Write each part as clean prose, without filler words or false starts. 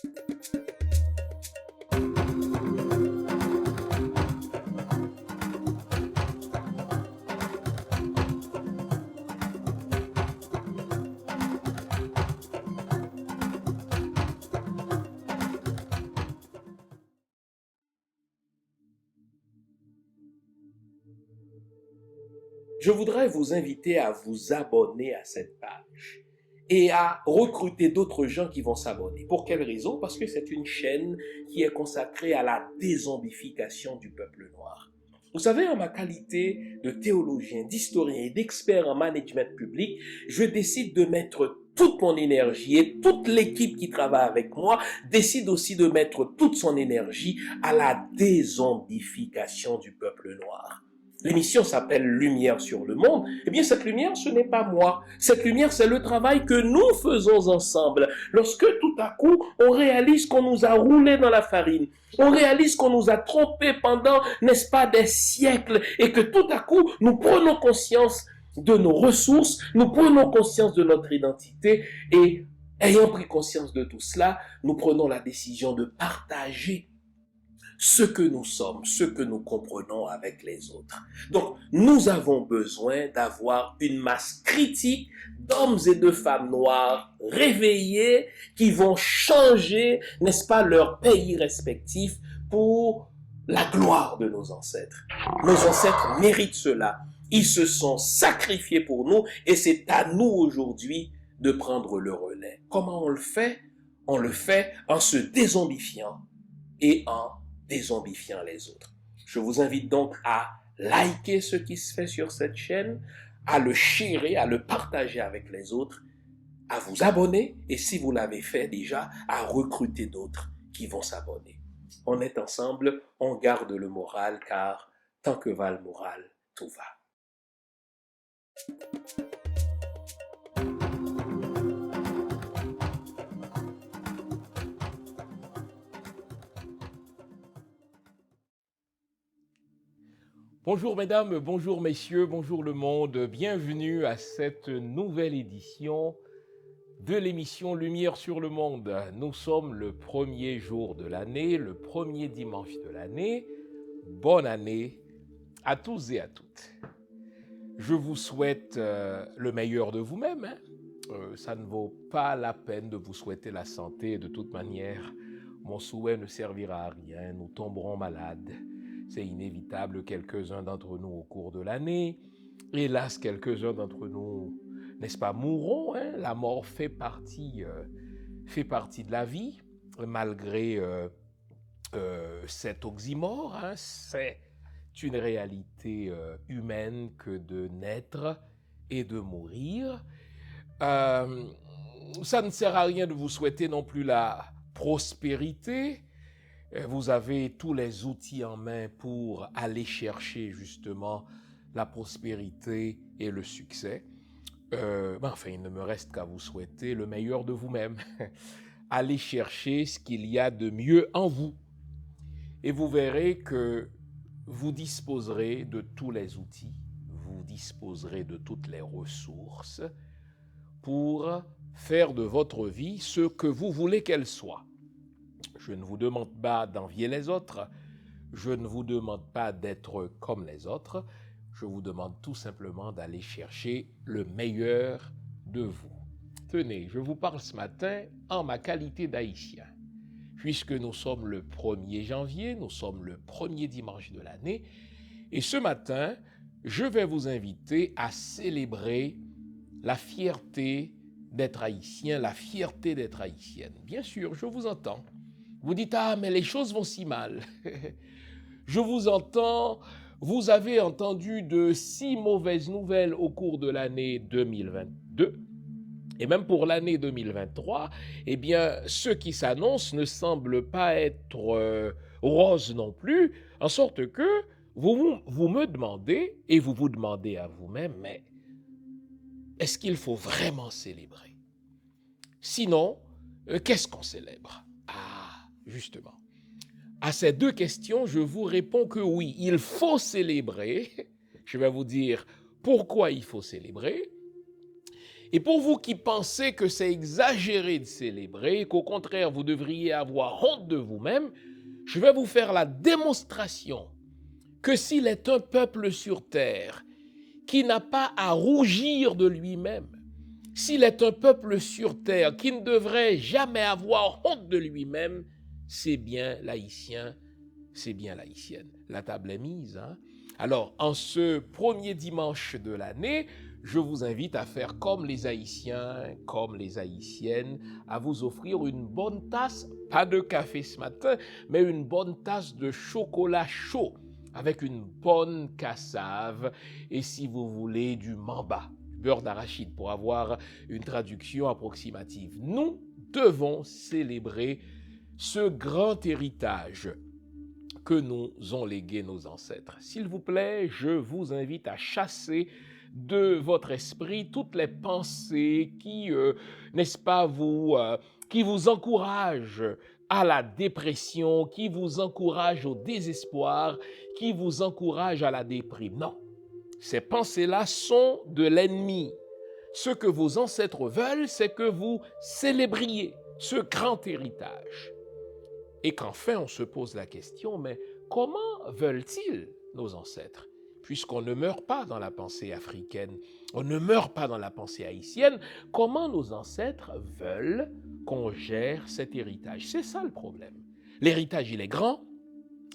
Je voudrais vous inviter à vous abonner à cette page et à recruter d'autres gens qui vont s'abonner. Pour quelle raison? Parce que c'est une chaîne qui est consacrée à la dézombification du peuple noir. Vous savez, en ma qualité de théologien, d'historien et d'expert en management public, je décide de mettre toute mon énergie et toute l'équipe qui travaille avec moi décide aussi de mettre toute son énergie à la dézombification du peuple noir. L'émission s'appelle Lumière sur le monde. Eh bien, cette lumière, ce n'est pas moi. Cette lumière, c'est le travail que nous faisons ensemble. Lorsque tout à coup, on réalise qu'on nous a roulé dans la farine, on réalise qu'on nous a trompés pendant, n'est-ce pas, des siècles, et que tout à coup, nous prenons conscience de nos ressources, nous prenons conscience de notre identité, et ayant pris conscience de tout cela, nous prenons la décision de partager ce que nous sommes, ce que nous comprenons avec les autres. Donc, nous avons besoin d'avoir une masse critique d'hommes et de femmes noirs réveillés qui vont changer, n'est-ce pas, leur pays respectif pour la gloire de nos ancêtres. Nos ancêtres méritent cela. Ils se sont sacrifiés pour nous et c'est à nous aujourd'hui de prendre le relais. Comment on le fait? On le fait en se dézombifiant et en dézombifiant les autres. Je vous invite donc à liker ce qui se fait sur cette chaîne, à le sharer, à le partager avec les autres, à vous abonner et si vous l'avez fait déjà, à recruter d'autres qui vont s'abonner. On est ensemble, on garde le moral car tant que va le moral, tout va. Bonjour mesdames, bonjour messieurs, bonjour le monde, bienvenue à cette nouvelle édition de l'émission Lumière sur le monde. Nous sommes le premier jour de l'année, le premier dimanche de l'année. Bonne année à tous et à toutes. Je vous souhaite le meilleur de vous-même. Ça ne vaut pas la peine de vous souhaiter la santé. De toute manière, mon souhait ne servira à rien. Nous tomberons malades. C'est inévitable, quelques-uns d'entre nous au cours de l'année. Hélas, quelques-uns d'entre nous, n'est-ce pas, mourront. La mort fait partie de la vie, malgré cet oxymore. C'est une réalité humaine que de naître et de mourir. Ça ne sert à rien de vous souhaiter non plus la prospérité. Vous avez tous les outils en main pour aller chercher justement la prospérité et le succès. Enfin, il ne me reste qu'à vous souhaiter le meilleur de vous-même. Allez chercher ce qu'il y a de mieux en vous. Et vous verrez que vous disposerez de tous les outils, vous disposerez de toutes les ressources pour faire de votre vie ce que vous voulez qu'elle soit. Je ne vous demande pas d'envier les autres, je ne vous demande pas d'être comme les autres, je vous demande tout simplement d'aller chercher le meilleur de vous. Tenez, je vous parle ce matin en ma qualité d'haïtien. Puisque nous sommes le 1er janvier, nous sommes le premier dimanche de l'année, et ce matin, je vais vous inviter à célébrer la fierté d'être haïtien, la fierté d'être haïtienne. Bien sûr, je vous entends. Vous dites, ah, mais les choses vont si mal. Je vous entends, vous avez entendu de si mauvaises nouvelles au cours de l'année 2022, et même pour l'année 2023, eh bien, ce qui s'annonce ne semble pas être rose non plus, en sorte que vous me demandez, et vous vous demandez à vous-même, mais est-ce qu'il faut vraiment célébrer? Sinon, qu'est-ce qu'on célèbre? Ah, justement. À ces deux questions, je vous réponds que oui, il faut célébrer. Je vais vous dire pourquoi il faut célébrer. Et pour vous qui pensez que c'est exagéré de célébrer, qu'au contraire vous devriez avoir honte de vous-même, je vais vous faire la démonstration que s'il est un peuple sur terre qui n'a pas à rougir de lui-même, s'il est un peuple sur terre qui ne devrait jamais avoir honte de lui-même, c'est bien l'haïtien, c'est bien l'haïtienne. La table est mise, hein? Alors, en ce premier dimanche de l'année, je vous invite à faire comme les Haïtiens, comme les Haïtiennes, à vous offrir une bonne tasse, pas de café ce matin, mais une bonne tasse de chocolat chaud, avec une bonne cassave, et si vous voulez, du mamba, beurre d'arachide, pour avoir une traduction approximative. Nous devons célébrer ce grand héritage que nous ont légué nos ancêtres. S'il vous plaît, je vous invite à chasser de votre esprit toutes les pensées qui, n'est-ce pas, qui vous encouragent à la dépression, qui vous encouragent au désespoir, qui vous encouragent à la déprime. Non, ces pensées-là sont de l'ennemi. Ce que vos ancêtres veulent, c'est que vous célébriez ce grand héritage. Et qu'enfin on se pose la question, mais comment veulent-ils nos ancêtres? Puisqu'on ne meurt pas dans la pensée africaine, on ne meurt pas dans la pensée haïtienne, comment nos ancêtres veulent qu'on gère cet héritage? C'est ça le problème. L'héritage, il est grand,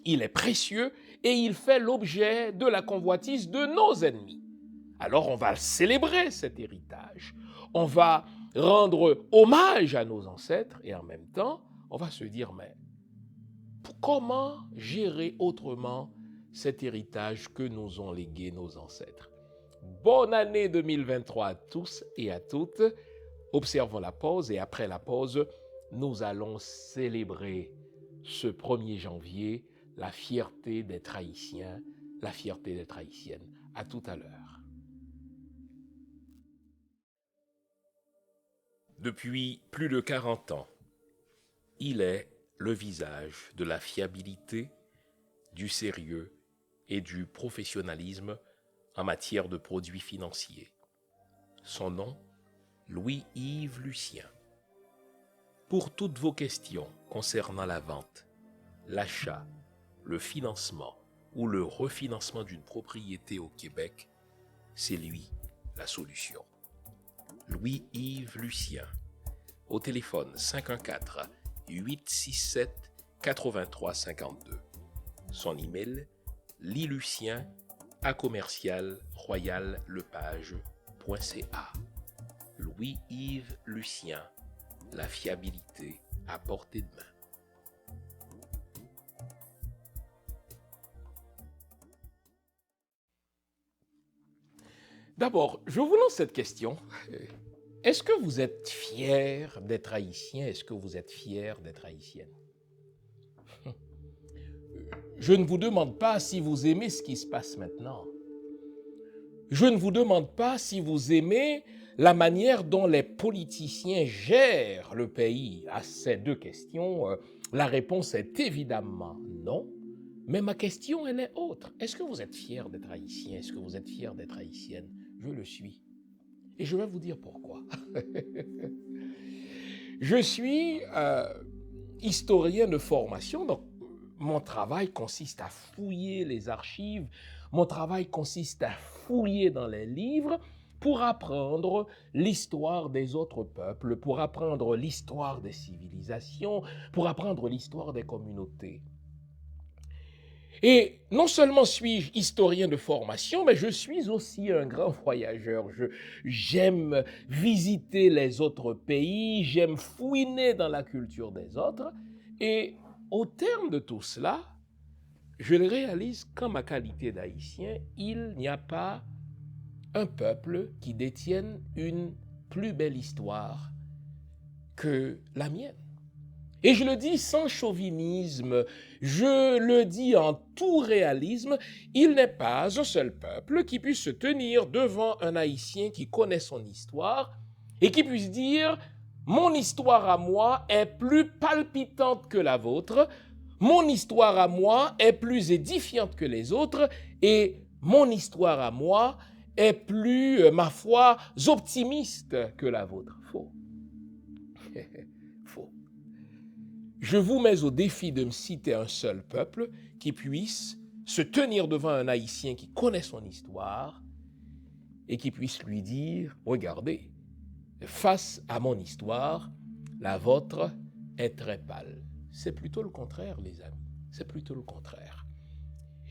il est précieux et il fait l'objet de la convoitise de nos ennemis. Alors on va célébrer cet héritage, on va rendre hommage à nos ancêtres et en même temps, on va se dire, mais comment gérer autrement cet héritage que nous ont légué nos ancêtres? Bonne année 2023 à tous et à toutes. Observons la pause et après la pause, nous allons célébrer ce 1er janvier la fierté d'être haïtien, la fierté d'être haïtienne. À tout à l'heure. Depuis plus de 40 ans, il est le visage de la fiabilité, du sérieux et du professionnalisme en matière de produits financiers. Son nom, Louis-Yves Lucien. Pour toutes vos questions concernant la vente, l'achat, le financement ou le refinancement d'une propriété au Québec, c'est lui la solution. Louis-Yves Lucien, au téléphone 514-867-8352. Son email, lilucien@royallepage.ca. Louis-Yves Lucien, la fiabilité à portée de main. D'abord, je vous lance cette question. Est-ce que vous êtes fier d'être haïtien? Est-ce que vous êtes fier d'être haïtienne? Je ne vous demande pas si vous aimez ce qui se passe maintenant. Je ne vous demande pas si vous aimez la manière dont les politiciens gèrent le pays. À ces deux questions, la réponse est évidemment non. Mais ma question, elle est autre. Est-ce que vous êtes fier d'être haïtien? Est-ce que vous êtes fier d'être haïtienne? Je le suis. Et je vais vous dire pourquoi. Je suis historien de formation, donc mon travail consiste à fouiller les archives, mon travail consiste à fouiller dans les livres pour apprendre l'histoire des autres peuples, pour apprendre l'histoire des civilisations, pour apprendre l'histoire des communautés. Et non seulement suis-je historien de formation, mais je suis aussi un grand voyageur. J'aime visiter les autres pays, j'aime fouiner dans la culture des autres. Et au terme de tout cela, je le réalise qu'en ma qualité d'haïtien, il n'y a pas un peuple qui détienne une plus belle histoire que la mienne. Et je le dis sans chauvinisme, je le dis en tout réalisme, il n'est pas un seul peuple qui puisse se tenir devant un Haïtien qui connaît son histoire et qui puisse dire « Mon histoire à moi est plus palpitante que la vôtre, mon histoire à moi est plus édifiante que les autres et mon histoire à moi est plus, ma foi, optimiste que la vôtre. Faux. Faux. Je vous mets au défi de me citer un seul peuple qui puisse se tenir devant un Haïtien qui connaît son histoire et qui puisse lui dire, regardez, face à mon histoire, la vôtre est très pâle. C'est plutôt le contraire, les amis. C'est plutôt le contraire.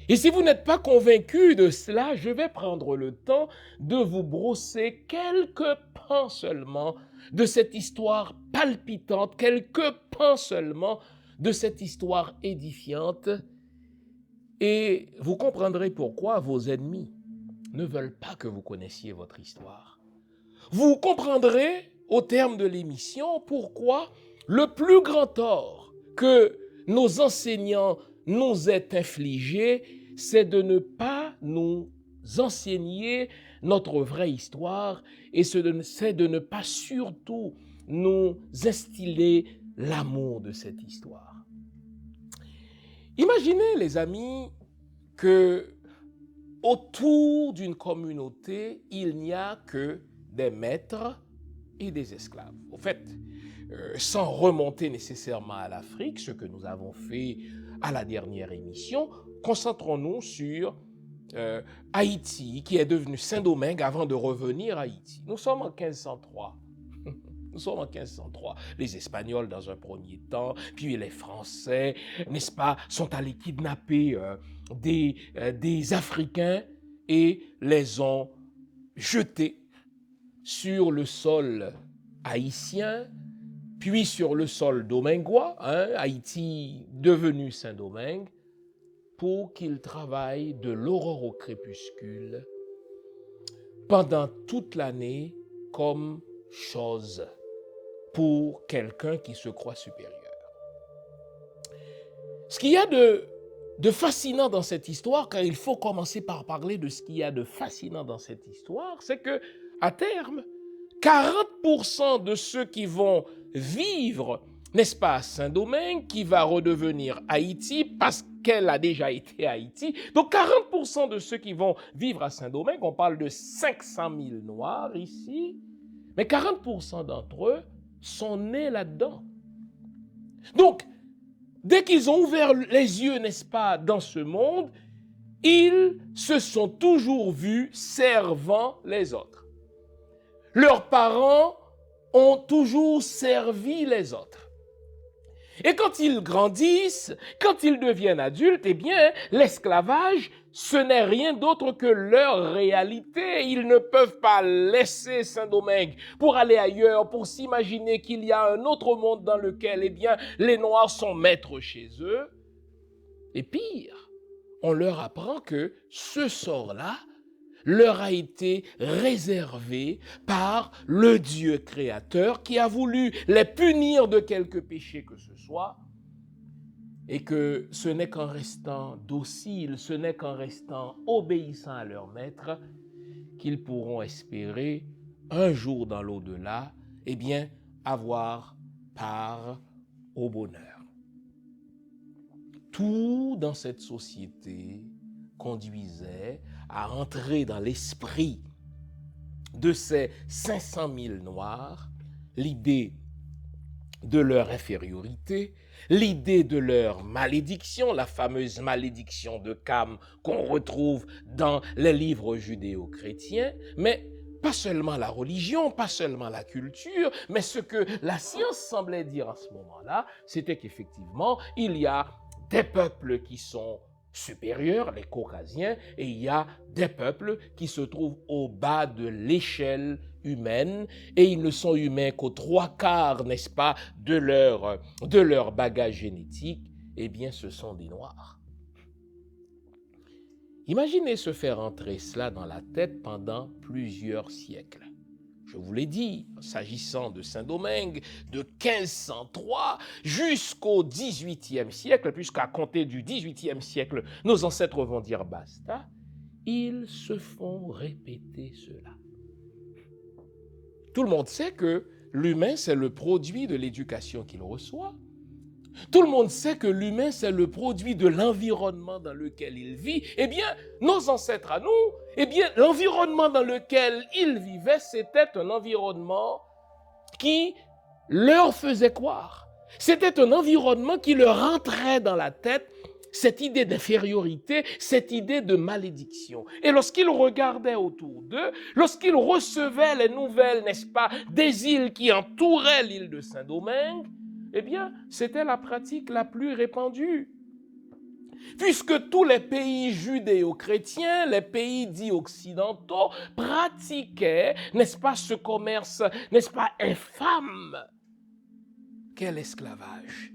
Et si vous n'êtes pas convaincu de cela, je vais prendre le temps de vous brosser quelques pans seulement de cette histoire palpitante, quelques pans seulement de cette histoire édifiante. Et vous comprendrez pourquoi vos ennemis ne veulent pas que vous connaissiez votre histoire. Vous comprendrez au terme de l'émission pourquoi le plus grand tort que nos enseignants nous aient infligé, c'est de ne pas nous enseigner notre vraie histoire et c'est de ne pas surtout nous instiller l'amour de cette histoire. Imaginez, les amis, que autour d'une communauté, il n'y a que des maîtres et des esclaves. Au fait, sans remonter nécessairement à l'Afrique, ce que nous avons fait à la dernière émission, concentrons-nous sur Haïti, qui est devenu Saint-Domingue avant de revenir à Haïti. Nous sommes en 1503. Nous sommes en 1503. Les Espagnols dans un premier temps, puis les Français, n'est-ce pas, sont allés kidnapper des Africains et les ont jetés sur le sol haïtien, puis sur le sol domingois, Haïti devenu Saint-Domingue, pour qu'ils travaillent de l'aurore au crépuscule pendant toute l'année comme chose pour quelqu'un qui se croit supérieur. Ce qu'il y a de fascinant dans cette histoire, car il faut commencer par parler de ce qu'il y a de fascinant dans cette histoire, c'est que, à terme, 40% de ceux qui vont vivre, n'est-ce pas, à Saint-Domingue, qui va redevenir Haïti parce qu'elle a déjà été Haïti. Donc 40% de ceux qui vont vivre à Saint-Domingue, on parle de 500 000 Noirs ici, mais 40% d'entre eux sont nés là-dedans. Donc, dès qu'ils ont ouvert les yeux, n'est-ce pas, dans ce monde, ils se sont toujours vus servant les autres. Leurs parents ont toujours servi les autres. Et quand ils grandissent, quand ils deviennent adultes, eh bien, l'esclavage, ce n'est rien d'autre que leur réalité. Ils ne peuvent pas laisser Saint-Domingue pour aller ailleurs, pour s'imaginer qu'il y a un autre monde dans lequel, eh bien, les Noirs sont maîtres chez eux. Et pire, on leur apprend que ce sort-là leur a été réservé par le Dieu créateur qui a voulu les punir de quelque péché que ce soit, et que ce n'est qu'en restant dociles, ce n'est qu'en restant obéissants à leur maître qu'ils pourront espérer un jour dans l'au-delà, eh bien, avoir part au bonheur. Tout dans cette société conduisait à entrer dans l'esprit de ces 500 000 Noirs l'idée de leur infériorité, l'idée de leur malédiction, la fameuse malédiction de Cam qu'on retrouve dans les livres judéo-chrétiens, mais pas seulement la religion, pas seulement la culture, mais ce que la science semblait dire à ce moment-là, c'était qu'effectivement, il y a des peuples qui sont supérieurs, les Caucasiens, et il y a des peuples qui se trouvent au bas de l'échelle humaine, et ils ne sont humains qu'aux 3/4, n'est-ce pas, de leur bagage génétique. Eh bien, ce sont des Noirs. Imaginez se faire entrer cela dans la tête pendant plusieurs siècles. Je vous l'ai dit, s'agissant de Saint-Domingue, de 1503 jusqu'au XVIIIe siècle, puisqu'à compter du XVIIIe siècle, nos ancêtres vont dire basta, ils se font répéter cela. Tout le monde sait que l'humain, c'est le produit de l'éducation qu'il reçoit. Tout le monde sait que l'humain, c'est le produit de l'environnement dans lequel il vit. Eh bien, nos ancêtres à nous, eh bien, l'environnement dans lequel ils vivaient, c'était un environnement qui leur faisait croire. C'était un environnement qui leur rentrait dans la tête cette idée d'infériorité, cette idée de malédiction. Et lorsqu'ils regardaient autour d'eux, lorsqu'ils recevaient les nouvelles, n'est-ce pas, des îles qui entouraient l'île de Saint-Domingue, eh bien, c'était la pratique la plus répandue. Puisque tous les pays judéo-chrétiens, les pays dits occidentaux, pratiquaient, n'est-ce pas, ce commerce, n'est-ce pas, infâme qu'est l'esclavage.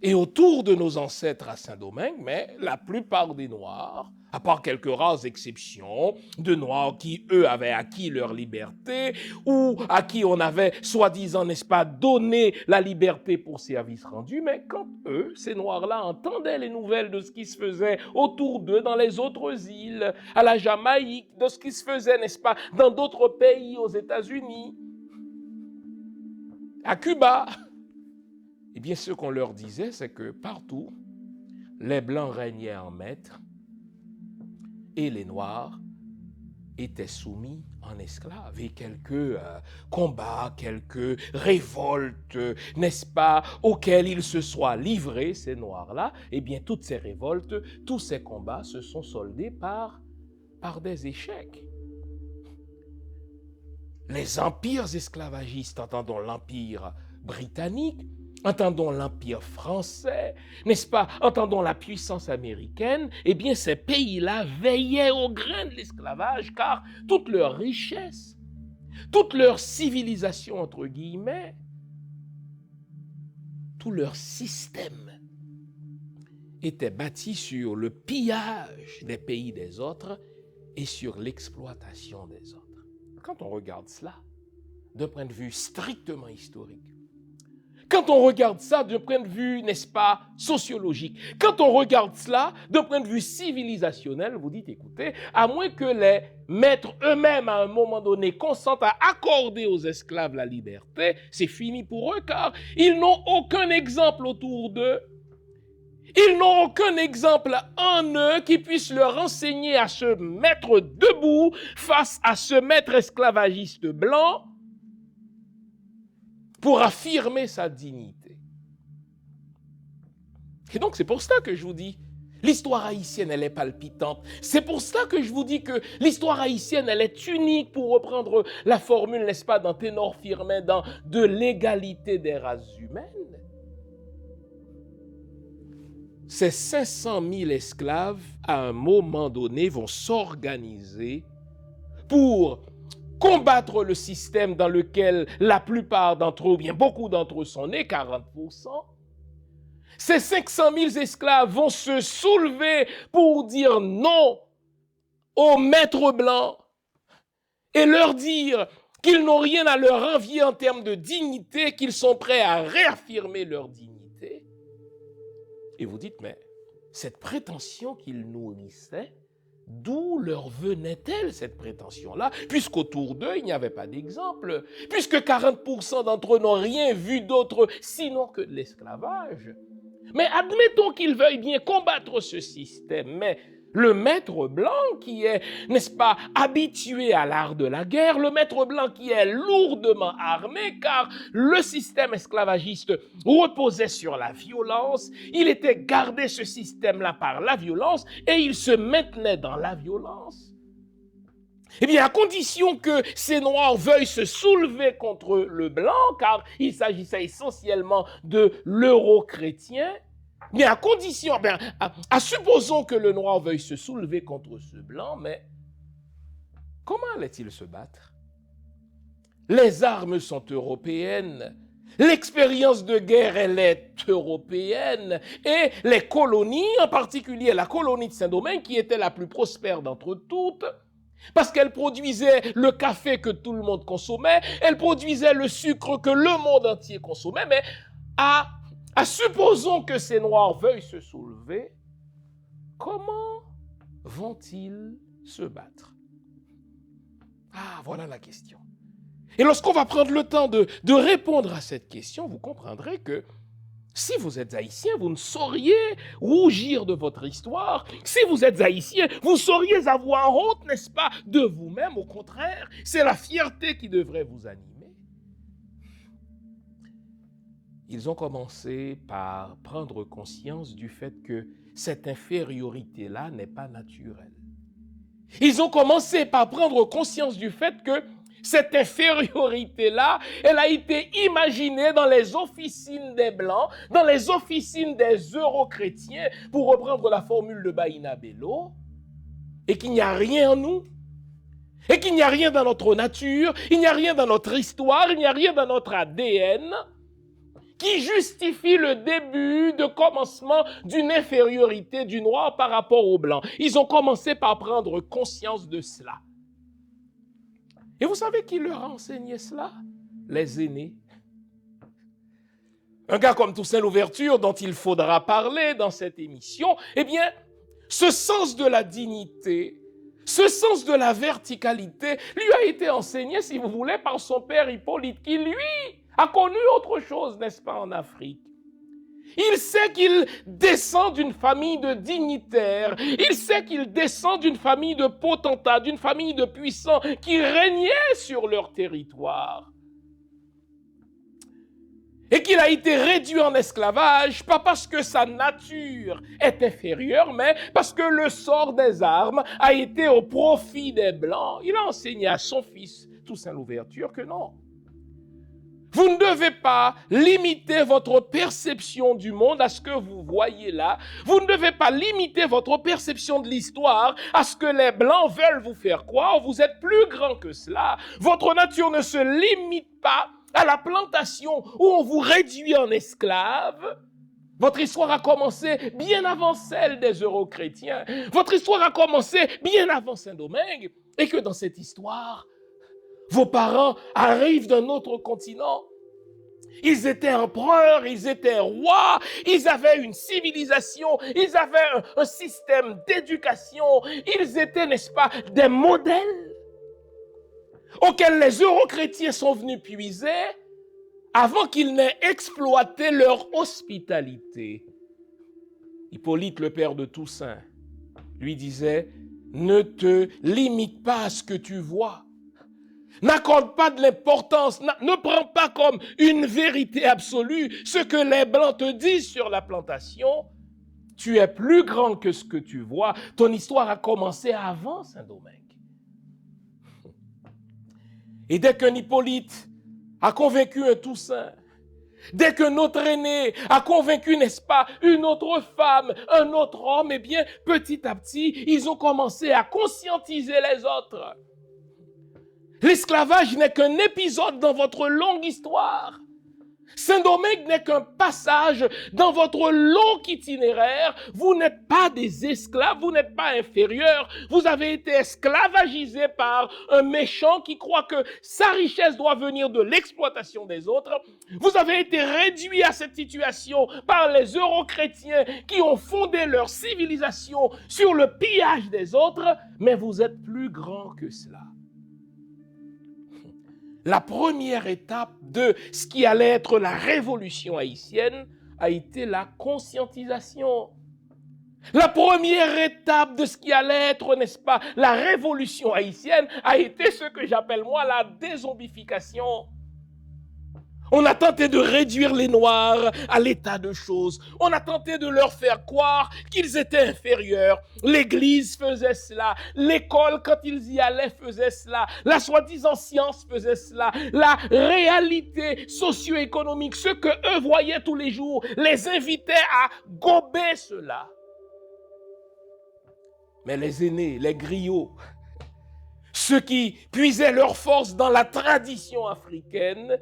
Et autour de nos ancêtres à Saint-Domingue, mais la plupart des Noirs, à part quelques rares exceptions, de Noirs qui, eux, avaient acquis leur liberté, ou à qui on avait, soi-disant, n'est-ce pas, donné la liberté pour service rendu, mais quand eux, ces Noirs-là, entendaient les nouvelles de ce qui se faisait autour d'eux dans les autres îles, à la Jamaïque, de ce qui se faisait, n'est-ce pas, dans d'autres pays, aux États-Unis, à Cuba, eh bien, ce qu'on leur disait, c'est que partout, les Blancs régnaient en maître et les Noirs étaient soumis en esclaves. Et quelques combats, quelques révoltes, n'est-ce pas, auxquelles ils se soient livrés, ces Noirs-là, eh bien, toutes ces révoltes, tous ces combats se sont soldés par des échecs. Les empires esclavagistes, entendons l'empire britannique, entendons l'Empire français, n'est-ce pas? Entendons la puissance américaine. Eh bien, ces pays-là veillaient au grain de l'esclavage, car toute leur richesse, toute leur civilisation, entre guillemets, tout leur système était bâti sur le pillage des pays des autres et sur l'exploitation des autres. Quand on regarde cela d'un point de vue strictement historique, quand on regarde ça d'un point de vue, n'est-ce pas, sociologique, quand on regarde cela d'un point de vue civilisationnel, vous dites, écoutez, à moins que les maîtres eux-mêmes, à un moment donné, consentent à accorder aux esclaves la liberté, c'est fini pour eux, car ils n'ont aucun exemple autour d'eux. Ils n'ont aucun exemple en eux qui puisse leur enseigner à se mettre debout face à ce maître esclavagiste blanc pour affirmer sa dignité. Et donc, c'est pour ça que je vous dis, l'histoire haïtienne, elle est palpitante. C'est pour ça que je vous dis que l'histoire haïtienne, elle est unique, pour reprendre la formule, n'est-ce pas, dans Ténor Firmin, dans de l'égalité des races humaines. Ces 500 000 esclaves, à un moment donné, vont s'organiser pour combattre le système dans lequel la plupart d'entre eux, ou bien beaucoup d'entre eux sont nés, 40%. Ces 500 000 esclaves vont se soulever pour dire non aux maîtres blancs et leur dire qu'ils n'ont rien à leur envier en termes de dignité, qu'ils sont prêts à réaffirmer leur dignité. Et vous dites, mais cette prétention qu'ils nourrissaient, d'où leur venait-elle cette prétention-là? Puisqu'autour d'eux, il n'y avait pas d'exemple. Puisque 40% d'entre eux n'ont rien vu d'autre sinon que de l'esclavage. Mais admettons qu'ils veuillent bien combattre ce système, mais le maître blanc qui est, n'est-ce pas, habitué à l'art de la guerre, le maître blanc qui est lourdement armé, car le système esclavagiste reposait sur la violence, il était gardé ce système-là par la violence et il se maintenait dans la violence. Eh bien, à condition que ces Noirs veuillent se soulever contre le blanc, car il s'agissait essentiellement de l'euro-chrétien, mais à condition, à supposons que le Noir veuille se soulever contre ce blanc, mais comment allait-il se battre? Les armes sont européennes, l'expérience de guerre, elle est européenne, et les colonies, en particulier la colonie de Saint-Domingue, qui était la plus prospère d'entre toutes, parce qu'elle produisait le café que tout le monde consommait, elle produisait le sucre que le monde entier consommait, mais à supposons que ces Noirs veuillent se soulever, comment vont-ils se battre? Ah, voilà la question. Et lorsqu'on va prendre le temps de répondre à cette question, vous comprendrez que Si vous êtes haïtien, vous ne sauriez rougir de votre histoire. Si vous êtes haïtien, vous sauriez avoir honte, n'est-ce pas, de vous-même. Au contraire, c'est la fierté qui devrait vous animer. Ils ont commencé par prendre conscience du fait que cette infériorité-là n'est pas naturelle. Ils ont commencé par prendre conscience du fait que cette infériorité-là, elle a été imaginée dans les officines des Blancs, dans les officines des euro-chrétiens, pour reprendre la formule de Baïna Bello, et qu'il n'y a rien en nous, et qu'il n'y a rien dans notre nature, il n'y a rien dans notre histoire, il n'y a rien dans notre ADN, qui justifie le début de commencement d'une infériorité du noir par rapport au blanc. Ils ont commencé par prendre conscience de cela. Et vous savez qui leur a enseigné cela? Les aînés. Un gars comme Toussaint Louverture, dont il faudra parler dans cette émission, eh bien, ce sens de la dignité, ce sens de la verticalité, lui a été enseigné, si vous voulez, par son père Hippolyte, qui, lui, a connu autre chose, n'est-ce pas, en Afrique. Il sait qu'il descend d'une famille de dignitaires. Il sait qu'il descend d'une famille de potentats, d'une famille de puissants qui régnaient sur leur territoire. Et qu'il a été réduit en esclavage, pas parce que sa nature est inférieure, mais parce que le sort des armes a été au profit des Blancs. Il a enseigné à son fils, Toussaint Louverture, que non. Vous ne devez pas limiter votre perception du monde à ce que vous voyez là. Vous ne devez pas limiter votre perception de l'histoire à ce que les Blancs veulent vous faire croire. Vous êtes plus grand que cela. Votre nature ne se limite pas à la plantation où on vous réduit en esclaves. Votre histoire a commencé bien avant celle des euro-chrétiens. Votre histoire a commencé bien avant Saint-Domingue. Et que dans cette histoire, vos parents arrivent d'un autre continent. Ils étaient empereurs, ils étaient rois, ils avaient une civilisation, ils avaient un système d'éducation. Ils étaient, n'est-ce pas, des modèles auxquels les euro-chrétiens sont venus puiser avant qu'ils n'aient exploité leur hospitalité. Hippolyte, le père de Toussaint, lui disait « Ne te limite pas à ce que tu vois. N'accorde pas de l'importance, ne prends pas comme une vérité absolue ce que les Blancs te disent sur la plantation. Tu es plus grand que ce que tu vois. Ton histoire a commencé avant Saint-Domingue. » Et dès qu'un Hippolyte a convaincu un Toussaint, dès que notre aîné a convaincu, n'est-ce pas, une autre femme, un autre homme, eh bien, petit à petit, ils ont commencé à conscientiser les autres. L'esclavage n'est qu'un épisode dans votre longue histoire. Saint-Domingue n'est qu'un passage dans votre long itinéraire. Vous n'êtes pas des esclaves, vous n'êtes pas inférieurs. Vous avez été esclavagisés par un méchant qui croit que sa richesse doit venir de l'exploitation des autres. Vous avez été réduits à cette situation par les euro-chrétiens qui ont fondé leur civilisation sur le pillage des autres, mais vous êtes plus grand que cela. La première étape de ce qui allait être la révolution haïtienne a été la conscientisation. La première étape de ce qui allait être, n'est-ce pas, la révolution haïtienne a été ce que j'appelle moi la dézombification. On a tenté de réduire les Noirs à l'état de choses. On a tenté de leur faire croire qu'ils étaient inférieurs. L'Église faisait cela. L'école, quand ils y allaient, faisait cela. La soi-disant science faisait cela. La réalité socio-économique, ce que eux voyaient tous les jours, les invitait à gober cela. Mais les aînés, les griots, ceux qui puisaient leur force dans la tradition africaine,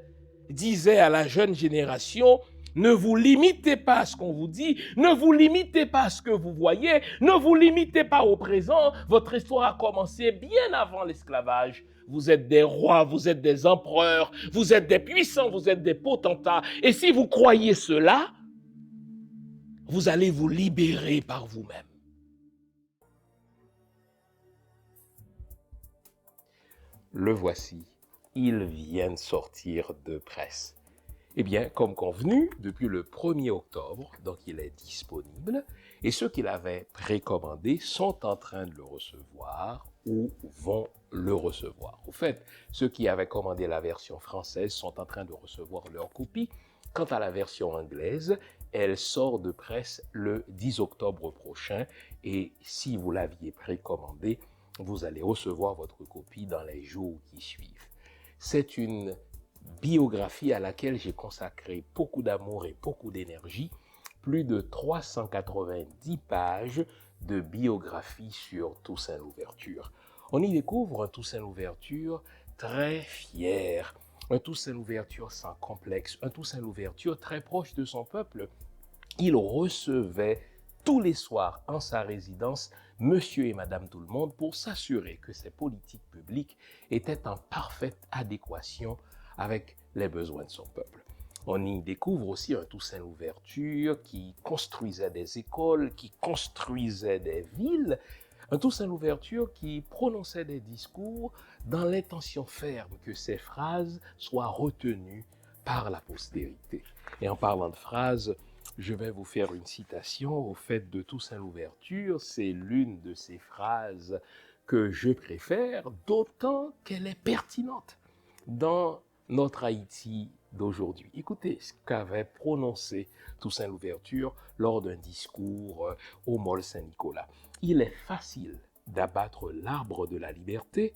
disait à la jeune génération, ne vous limitez pas à ce qu'on vous dit, ne vous limitez pas à ce que vous voyez, ne vous limitez pas au présent. Votre histoire a commencé bien avant l'esclavage. Vous êtes des rois, vous êtes des empereurs, vous êtes des puissants, vous êtes des potentats. Et si vous croyez cela, vous allez vous libérer par vous-même. Le voici. Ils viennent sortir de presse. Eh bien, comme convenu, depuis le 1er octobre, donc il est disponible, et ceux qui l'avaient précommandé sont en train de le recevoir ou vont le recevoir. Au fait, ceux qui avaient commandé la version française sont en train de recevoir leur copie. Quant à la version anglaise, elle sort de presse le 10 octobre prochain, et si vous l'aviez précommandé, vous allez recevoir votre copie dans les jours qui suivent. C'est une biographie à laquelle j'ai consacré beaucoup d'amour et beaucoup d'énergie, plus de 390 pages de biographie sur Toussaint Louverture. On y découvre un Toussaint Louverture très fier, un Toussaint Louverture sans complexe, un Toussaint Louverture très proche de son peuple. Il recevait tous les soirs en sa résidence Monsieur et Madame Tout-le-Monde pour s'assurer que ses politiques publiques étaient en parfaite adéquation avec les besoins de son peuple. On y découvre aussi un Toussaint Louverture qui construisait des écoles, qui construisait des villes, un Toussaint Louverture qui prononçait des discours dans l'intention ferme que ces phrases soient retenues par la postérité. Et en parlant de phrases, je vais vous faire une citation au fait de Toussaint Louverture. C'est l'une de ces phrases que je préfère, d'autant qu'elle est pertinente dans notre Haïti d'aujourd'hui. Écoutez ce qu'avait prononcé Toussaint Louverture lors d'un discours au Mall Saint-Nicolas. Il est facile d'abattre l'arbre de la liberté,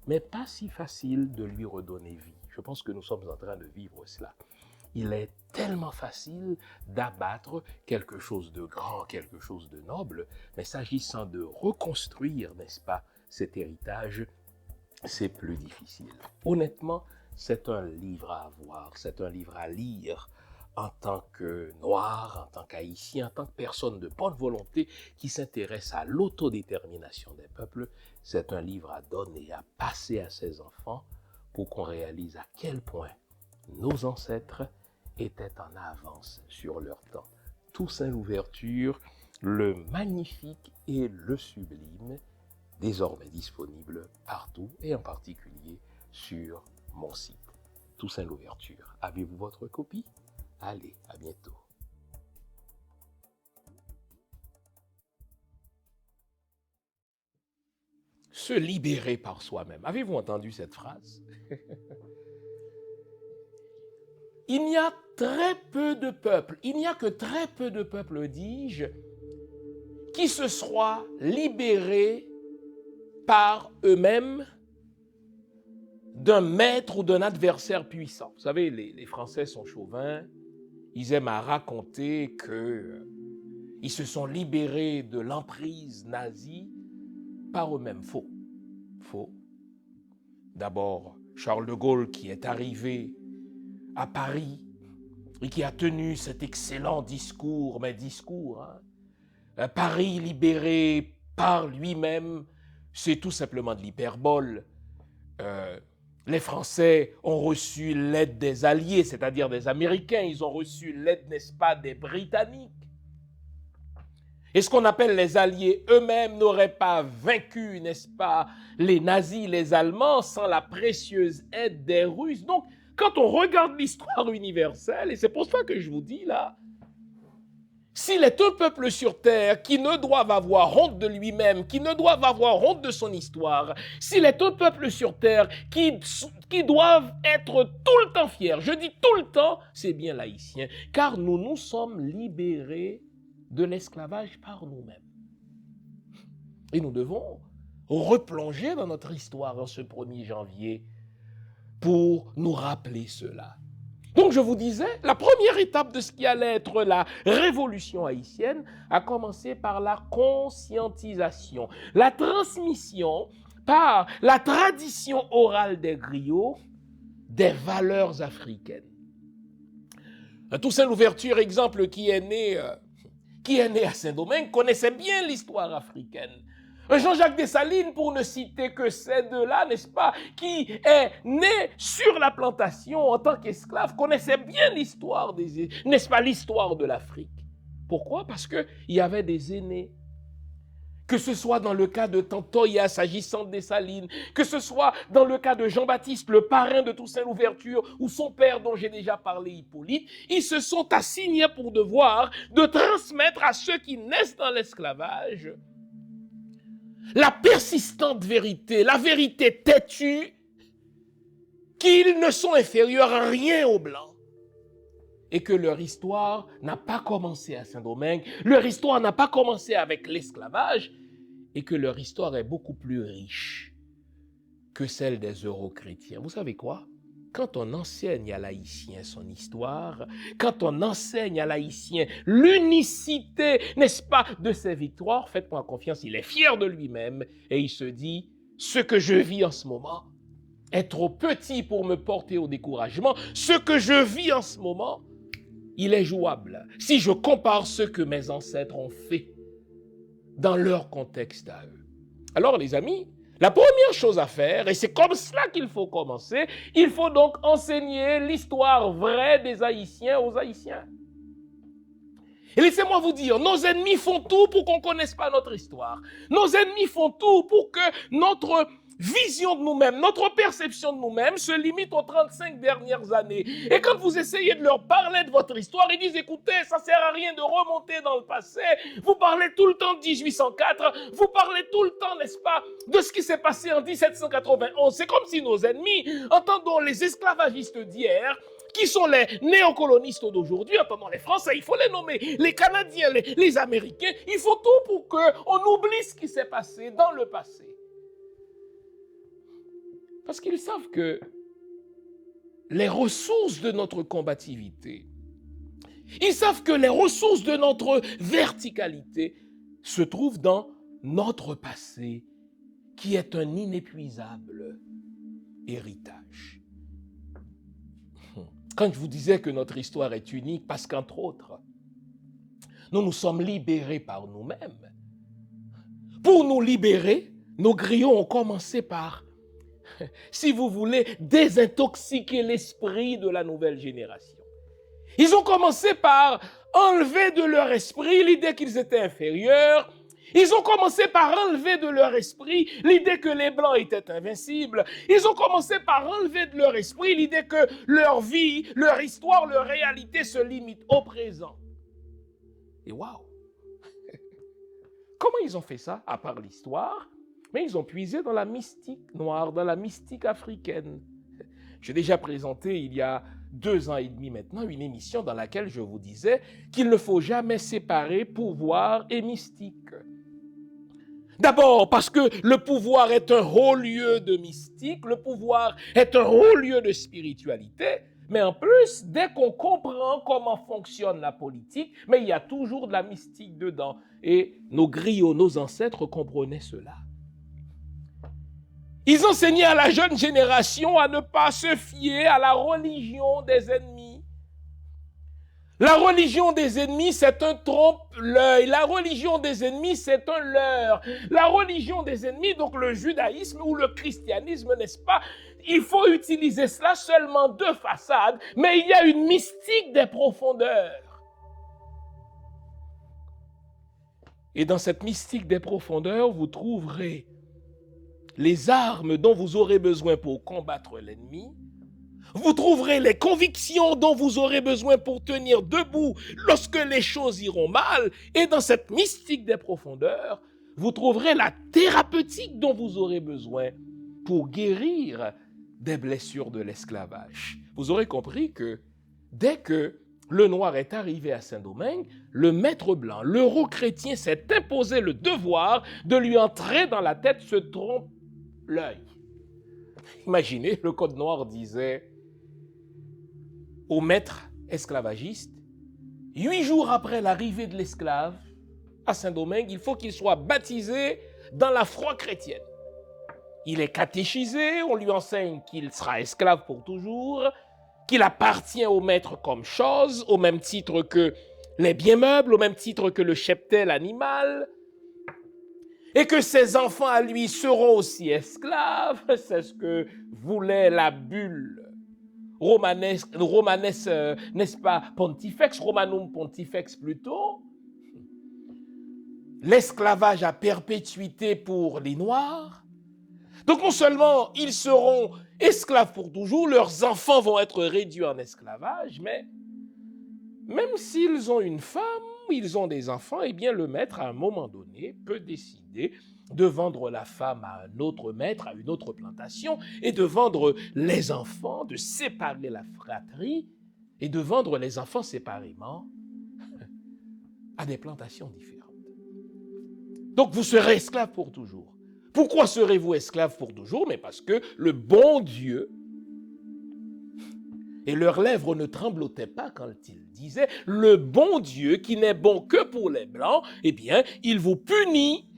mais pas si facile de lui redonner vie. Je pense que nous sommes en train de vivre cela. Il est tellement facile d'abattre quelque chose de grand, quelque chose de noble, mais s'agissant de reconstruire, n'est-ce pas, cet héritage, c'est plus difficile. Honnêtement, c'est un livre à avoir, c'est un livre à lire en tant que Noir, en tant qu'Haïtien, en tant que personne de bonne volonté qui s'intéresse à l'autodétermination des peuples. C'est un livre à donner, à passer à ses enfants pour qu'on réalise à quel point nos ancêtres étaient en avance sur leur temps. Toussaint Louverture, le magnifique et le sublime, désormais disponible partout et en particulier sur mon site. Toussaint Louverture. Avez-vous votre copie? Allez, à bientôt. Se libérer par soi-même. Avez-vous entendu cette phrase? Il n'y a très peu de peuples, il n'y a que très peu de peuples, dis-je, qui se soient libérés par eux-mêmes d'un maître ou d'un adversaire puissant. Vous savez, les Français sont chauvins, ils aiment à raconter qu'ils se sont libérés de l'emprise nazie par eux-mêmes. Faux. Faux. D'abord, Charles de Gaulle qui est arrivé à Paris et qui a tenu cet excellent discours, Paris libéré par lui-même, c'est tout simplement de l'hyperbole. Les Français ont reçu l'aide des Alliés, c'est-à-dire des Américains. Ils ont reçu l'aide, n'est-ce pas, des Britanniques. Et ce qu'on appelle les Alliés eux-mêmes n'auraient pas vaincu, n'est-ce pas, les nazis, les Allemands, sans la précieuse aide des Russes. Donc, quand on regarde l'histoire universelle, et c'est pour ça que je vous dis là, s'il est un peuple sur terre qui ne doit avoir honte de lui-même, qui ne doit avoir honte de son histoire, s'il est un peuple sur terre qui doivent être tout le temps fiers, je dis tout le temps, c'est bien l'Haïtien, car nous nous sommes libérés de l'esclavage par nous-mêmes. Et nous devons replonger dans notre histoire en ce 1er janvier pour nous rappeler cela. Donc je vous disais, la première étape de ce qui allait être la révolution haïtienne a commencé par la conscientisation, la transmission par la tradition orale des griots des valeurs africaines. Toussaint Louverture, exemple, qui est né à Saint-Domingue, connaissait bien l'histoire africaine. Jean-Jacques Dessalines, pour ne citer que ces deux-là, n'est-ce pas, qui est né sur la plantation en tant qu'esclave, connaissait bien l'histoire n'est-ce pas, l'histoire de l'Afrique. Pourquoi? Parce qu'il y avait des aînés Que ce soit dans le cas de Tantoya, s'agissant des Salines, que ce soit dans le cas de Jean-Baptiste, le parrain de Toussaint Louverture, ou son père dont j'ai déjà parlé, Hippolyte, ils se sont assignés pour devoir de transmettre à ceux qui naissent dans l'esclavage la persistante vérité, la vérité têtue, qu'ils ne sont inférieurs à rien aux Blancs. Et que leur histoire n'a pas commencé à Saint-Domingue, leur histoire n'a pas commencé avec l'esclavage, et que leur histoire est beaucoup plus riche que celle des euro-chrétiens. Vous savez quoi? Quand on enseigne à l'haïtien son histoire, quand on enseigne à l'haïtien l'unicité, n'est-ce pas, de ses victoires, faites-moi confiance, il est fier de lui-même et il se dit, ce que je vis en ce moment est trop petit pour me porter au découragement, ce que je vis en ce moment, il est jouable. Si je compare ce que mes ancêtres ont fait dans leur contexte à eux. Alors les amis, la première chose à faire, et c'est comme cela qu'il faut commencer, il faut donc enseigner l'histoire vraie des Haïtiens aux Haïtiens. Et laissez-moi vous dire, nos ennemis font tout pour qu'on ne connaisse pas notre histoire. Nos ennemis font tout pour que notre vision de nous-mêmes, notre perception de nous-mêmes se limite aux 35 dernières années. Et quand vous essayez de leur parler de votre histoire, ils disent, écoutez, ça ne sert à rien de remonter dans le passé. Vous parlez tout le temps de 1804, vous parlez tout le temps, n'est-ce pas, de ce qui s'est passé en 1791. C'est comme si nos ennemis, entendons les esclavagistes d'hier, qui sont les néocolonistes d'aujourd'hui, entendons les Français, il faut les nommer, les Canadiens, les Américains, il faut tout pour qu'on oublie ce qui s'est passé dans le passé. Parce qu'ils savent que les ressources de notre combativité, ils savent que les ressources de notre verticalité se trouvent dans notre passé, qui est un inépuisable héritage. Quand je vous disais que notre histoire est unique, parce qu'entre autres, nous nous sommes libérés par nous-mêmes. Pour nous libérer, nos griots ont commencé par, si vous voulez, désintoxiquer l'esprit de la nouvelle génération. Ils ont commencé par enlever de leur esprit l'idée qu'ils étaient inférieurs. Ils ont commencé par enlever de leur esprit l'idée que les Blancs étaient invincibles. Ils ont commencé par enlever de leur esprit l'idée que leur vie, leur histoire, leur réalité se limite au présent. Et waouh! Comment ils ont fait ça, à part l'histoire? Mais ils ont puisé dans la mystique noire, dans la mystique africaine. J'ai déjà présenté il y a 2 ans et demi maintenant une émission dans laquelle je vous disais qu'il ne faut jamais séparer pouvoir et mystique. D'abord parce que le pouvoir est un haut lieu de mystique, le pouvoir est un haut lieu de spiritualité, mais en plus, dès qu'on comprend comment fonctionne la politique, mais il y a toujours de la mystique dedans. Et nos griots, nos ancêtres comprenaient cela. Ils enseignaient à la jeune génération à ne pas se fier à la religion des ennemis. La religion des ennemis, c'est un trompe-l'œil. La religion des ennemis, c'est un leurre. La religion des ennemis, donc le judaïsme ou le christianisme, n'est-ce pas? Il faut utiliser cela seulement de façade, mais il y a une mystique des profondeurs. Et dans cette mystique des profondeurs, vous trouverez les armes dont vous aurez besoin pour combattre l'ennemi. Vous trouverez les convictions dont vous aurez besoin pour tenir debout lorsque les choses iront mal. Et dans cette mystique des profondeurs, vous trouverez la thérapeutique dont vous aurez besoin pour guérir des blessures de l'esclavage. Vous aurez compris que dès que le noir est arrivé à Saint-Domingue, le maître blanc, l'euro-chrétien s'est imposé le devoir de lui entrer dans la tête ce trompe-l'œil. Imaginez, le code noir disait au maître esclavagiste, 8 jours après l'arrivée de l'esclave à Saint-Domingue, il faut qu'il soit baptisé dans la foi chrétienne. Il est catéchisé, on lui enseigne qu'il sera esclave pour toujours, qu'il appartient au maître comme chose, au même titre que les biens meubles, au même titre que le cheptel animal, et que ses enfants à lui seront aussi esclaves. C'est ce que voulait la bulle romanes, n'est-ce pas, pontifex, romanum pontifex plutôt. l'esclavage à perpétuité pour les Noirs. Donc non seulement ils seront esclaves pour toujours, leurs enfants vont être réduits en esclavage, mais même s'ils ont une femme, ils ont des enfants, eh bien le maître, à un moment donné, peut décider de vendre la femme à un autre maître, à une autre plantation, et de vendre les enfants, de séparer la fratrie, et de vendre les enfants séparément à des plantations différentes. Donc vous serez esclave pour toujours. Pourquoi serez-vous esclave pour toujours? Mais parce que le bon Dieu, et leurs lèvres ne tremblotaient pas quand ils disaient, le bon Dieu qui n'est bon que pour les Blancs, eh bien, il vous punit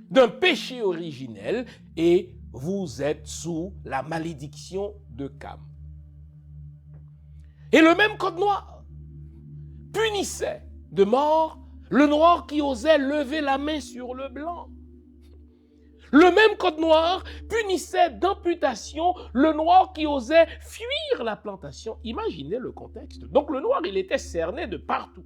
d'un péché originel et vous êtes sous la malédiction de Cam. Et le même code noir punissait de mort le noir qui osait lever la main sur le blanc. Le même code noir punissait d'amputation le noir qui osait fuir la plantation. Imaginez le contexte. Donc le noir, il était cerné de partout.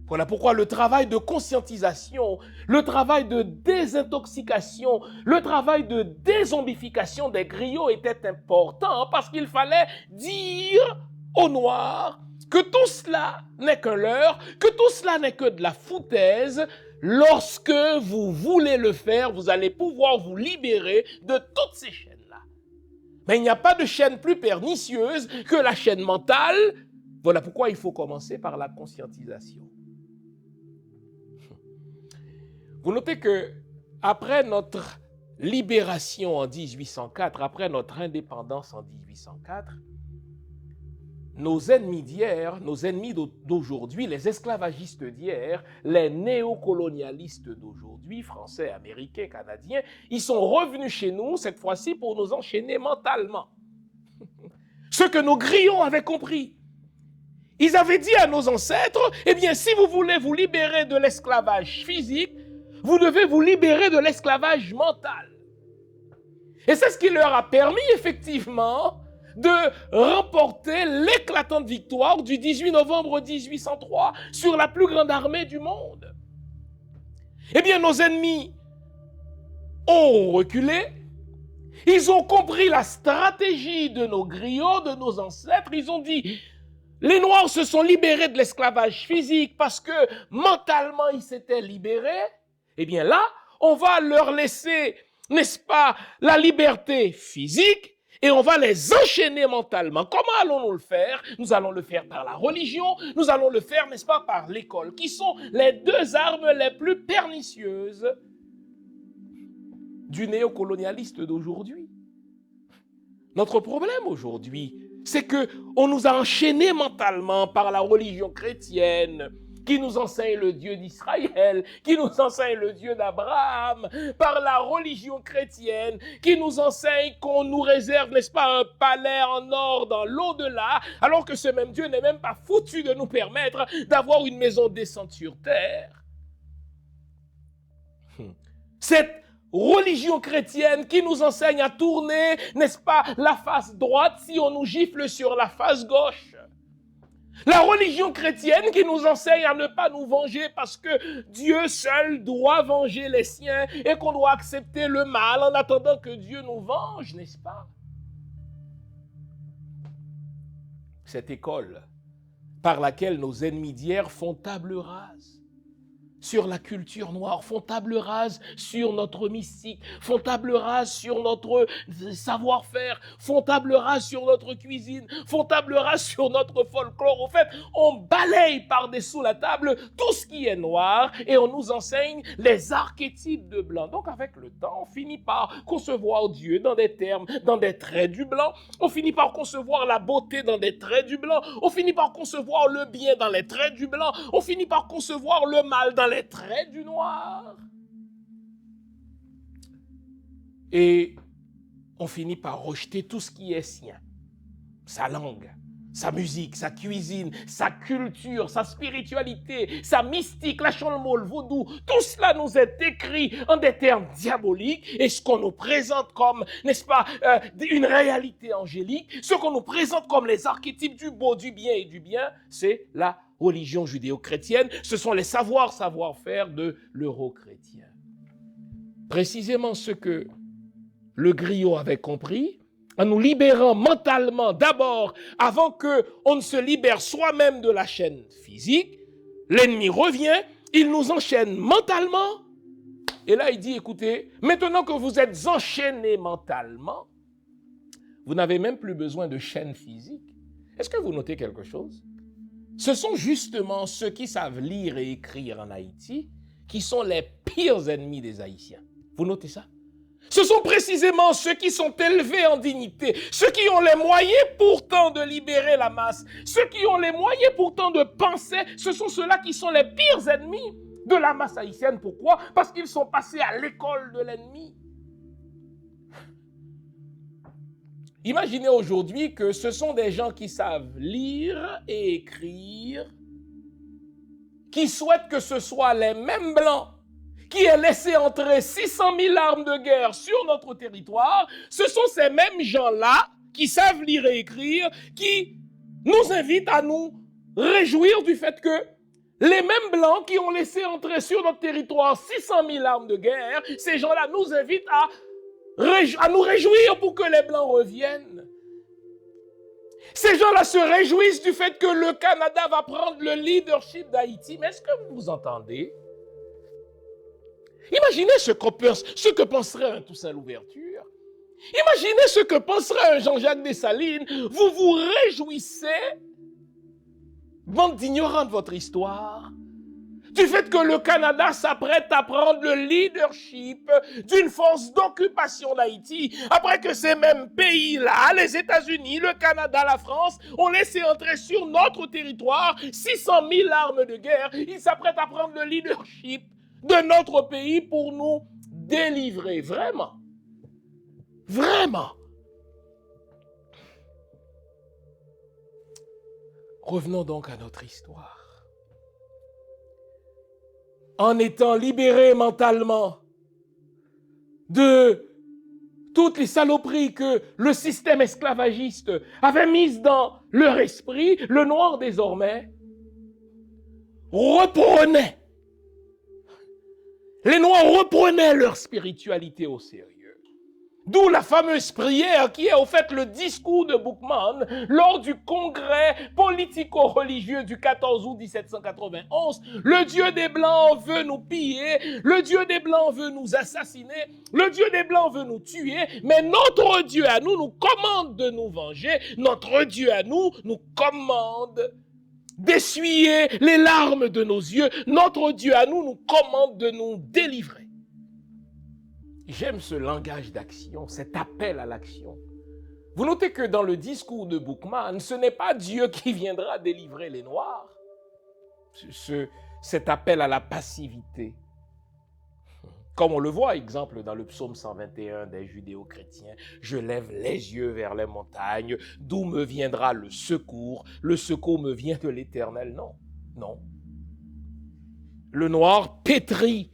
Voilà pourquoi le travail de conscientisation, le travail de désintoxication, le travail de dézombification des griots était important parce qu'il fallait dire aux Noirs que tout cela n'est qu'un leurre, que tout cela n'est que de la foutaise. Lorsque vous voulez le faire, vous allez pouvoir vous libérer de toutes ces chaînes-là. Mais il n'y a pas de chaîne plus pernicieuse que la chaîne mentale. Voilà pourquoi il faut commencer par la conscientisation. Vous notez que après notre libération en 1804, après notre indépendance en 1804, nos ennemis d'hier, nos ennemis d'aujourd'hui, les esclavagistes d'hier, les néocolonialistes d'aujourd'hui, français, américains, canadiens, ils sont revenus chez nous cette fois-ci pour nous enchaîner mentalement. Ce que nos griots avaient compris. Ils avaient dit à nos ancêtres, eh bien, si vous voulez vous libérer de l'esclavage physique, vous devez vous libérer de l'esclavage mental. Et c'est ce qui leur a permis, effectivement, de remporter l'éclatante victoire du 18 novembre 1803 sur la plus grande armée du monde. Eh bien, nos ennemis ont reculé. Ils ont compris la stratégie de nos griots, de nos ancêtres. Ils ont dit, les Noirs se sont libérés de l'esclavage physique parce que mentalement, ils s'étaient libérés. Eh bien là, on va leur laisser, n'est-ce pas, la liberté physique et on va les enchaîner mentalement. Comment allons-nous le faire? Nous allons le faire par la religion, nous allons le faire, n'est-ce pas, par l'école, qui sont les deux armes les plus pernicieuses du néocolonialiste d'aujourd'hui. Notre problème aujourd'hui, c'est qu'on nous a enchaînés mentalement par la religion chrétienne, qui nous enseigne le Dieu d'Israël, qui nous enseigne le Dieu d'Abraham, par la religion chrétienne, qui nous enseigne qu'on nous réserve, n'est-ce pas, un palais en or dans l'au-delà, alors que ce même Dieu n'est même pas foutu de nous permettre d'avoir une maison décente sur terre. Cette religion chrétienne qui nous enseigne à tourner, n'est-ce pas, la face droite si on nous gifle sur la face gauche. La religion chrétienne qui nous enseigne à ne pas nous venger parce que Dieu seul doit venger les siens et qu'on doit accepter le mal en attendant que Dieu nous venge, n'est-ce pas? Cette école par laquelle nos ennemis d'hier font table rase sur la culture noire, font table rase sur notre mystique, font table rase sur notre savoir-faire, font table rase sur notre cuisine, font table rase sur notre folklore. Au fait, on balaye par-dessous la table tout ce qui est noir et on nous enseigne les archétypes de blanc. Donc avec le temps, on finit par concevoir Dieu dans des termes, dans des traits du blanc. On finit par concevoir la beauté dans des traits du blanc. On finit par concevoir le bien dans les traits du blanc. On finit par concevoir le mal dans les traits du noir. Et on finit par rejeter tout ce qui est sien. Sa langue, sa musique, sa cuisine, sa culture, sa spiritualité, sa mystique, la chanmol, le vaudou, tout cela nous est écrit en des termes diaboliques et ce qu'on nous présente comme, n'est-ce pas, une réalité angélique, ce qu'on nous présente comme les archétypes du beau, du bien et du bien, c'est la religion judéo-chrétienne, ce sont les savoir-faire de l'euro-chrétien. Précisément ce que le griot avait compris, en nous libérant mentalement d'abord, avant qu'on ne se libère soi-même de la chaîne physique, l'ennemi revient, il nous enchaîne mentalement, et là il dit, écoutez, maintenant que vous êtes enchaînés mentalement, vous n'avez même plus besoin de chaîne physique. Est-ce que vous notez quelque chose? Ce sont justement ceux qui savent lire et écrire en Haïti qui sont les pires ennemis des Haïtiens. Vous notez ça? Ce sont précisément ceux qui sont élevés en dignité, ceux qui ont les moyens pourtant de libérer la masse, ceux qui ont les moyens pourtant de penser, ce sont ceux-là qui sont les pires ennemis de la masse haïtienne. Pourquoi? Parce qu'ils sont passés à l'école de l'ennemi. Imaginez aujourd'hui que ce sont des gens qui savent lire et écrire, qui souhaitent que ce soit les mêmes blancs qui aient laissé entrer 600 000 armes de guerre sur notre territoire. Ce sont ces mêmes gens-là qui savent lire et écrire, qui nous invitent à nous réjouir du fait que les mêmes blancs qui ont laissé entrer sur notre territoire 600 000 armes de guerre, ces gens-là nous invitent à nous réjouir pour que les Blancs reviennent. Ces gens-là se réjouissent du fait que le Canada va prendre le leadership d'Haïti. Mais est-ce que vous entendez? Imaginez ce que penserait un Toussaint Louverture. Imaginez ce que penserait un Jean-Jacques Dessalines. Vous vous réjouissez, bande d'ignorants de votre histoire, du fait que le Canada s'apprête à prendre le leadership d'une force d'occupation d'Haïti, après que ces mêmes pays-là, les États-Unis, le Canada, la France, ont laissé entrer sur notre territoire 600 000 armes de guerre. Ils s'apprêtent à prendre le leadership de notre pays pour nous délivrer. Vraiment. Vraiment. Revenons donc à notre histoire. En étant libérés mentalement de toutes les saloperies que le système esclavagiste avait mises dans leur esprit, le noir désormais reprenait. Les noirs reprenaient leur spiritualité au sérieux. D'où la fameuse prière qui est au fait le discours de Boukman lors du congrès politico-religieux du 14 août 1791. Le Dieu des Blancs veut nous piller, le Dieu des Blancs veut nous assassiner, le Dieu des Blancs veut nous tuer, mais notre Dieu à nous nous commande de nous venger, notre Dieu à nous nous commande d'essuyer les larmes de nos yeux, notre Dieu à nous nous commande de nous délivrer. J'aime ce langage d'action, cet appel à l'action. Vous notez que dans le discours de Boukman, ce n'est pas Dieu qui viendra délivrer les Noirs. Cet appel à la passivité. Comme on le voit, exemple, dans le psaume 121 des judéo-chrétiens, « Je lève les yeux vers les montagnes, d'où me viendra le secours me vient de l'Éternel. » Non, non. Le noir pétrit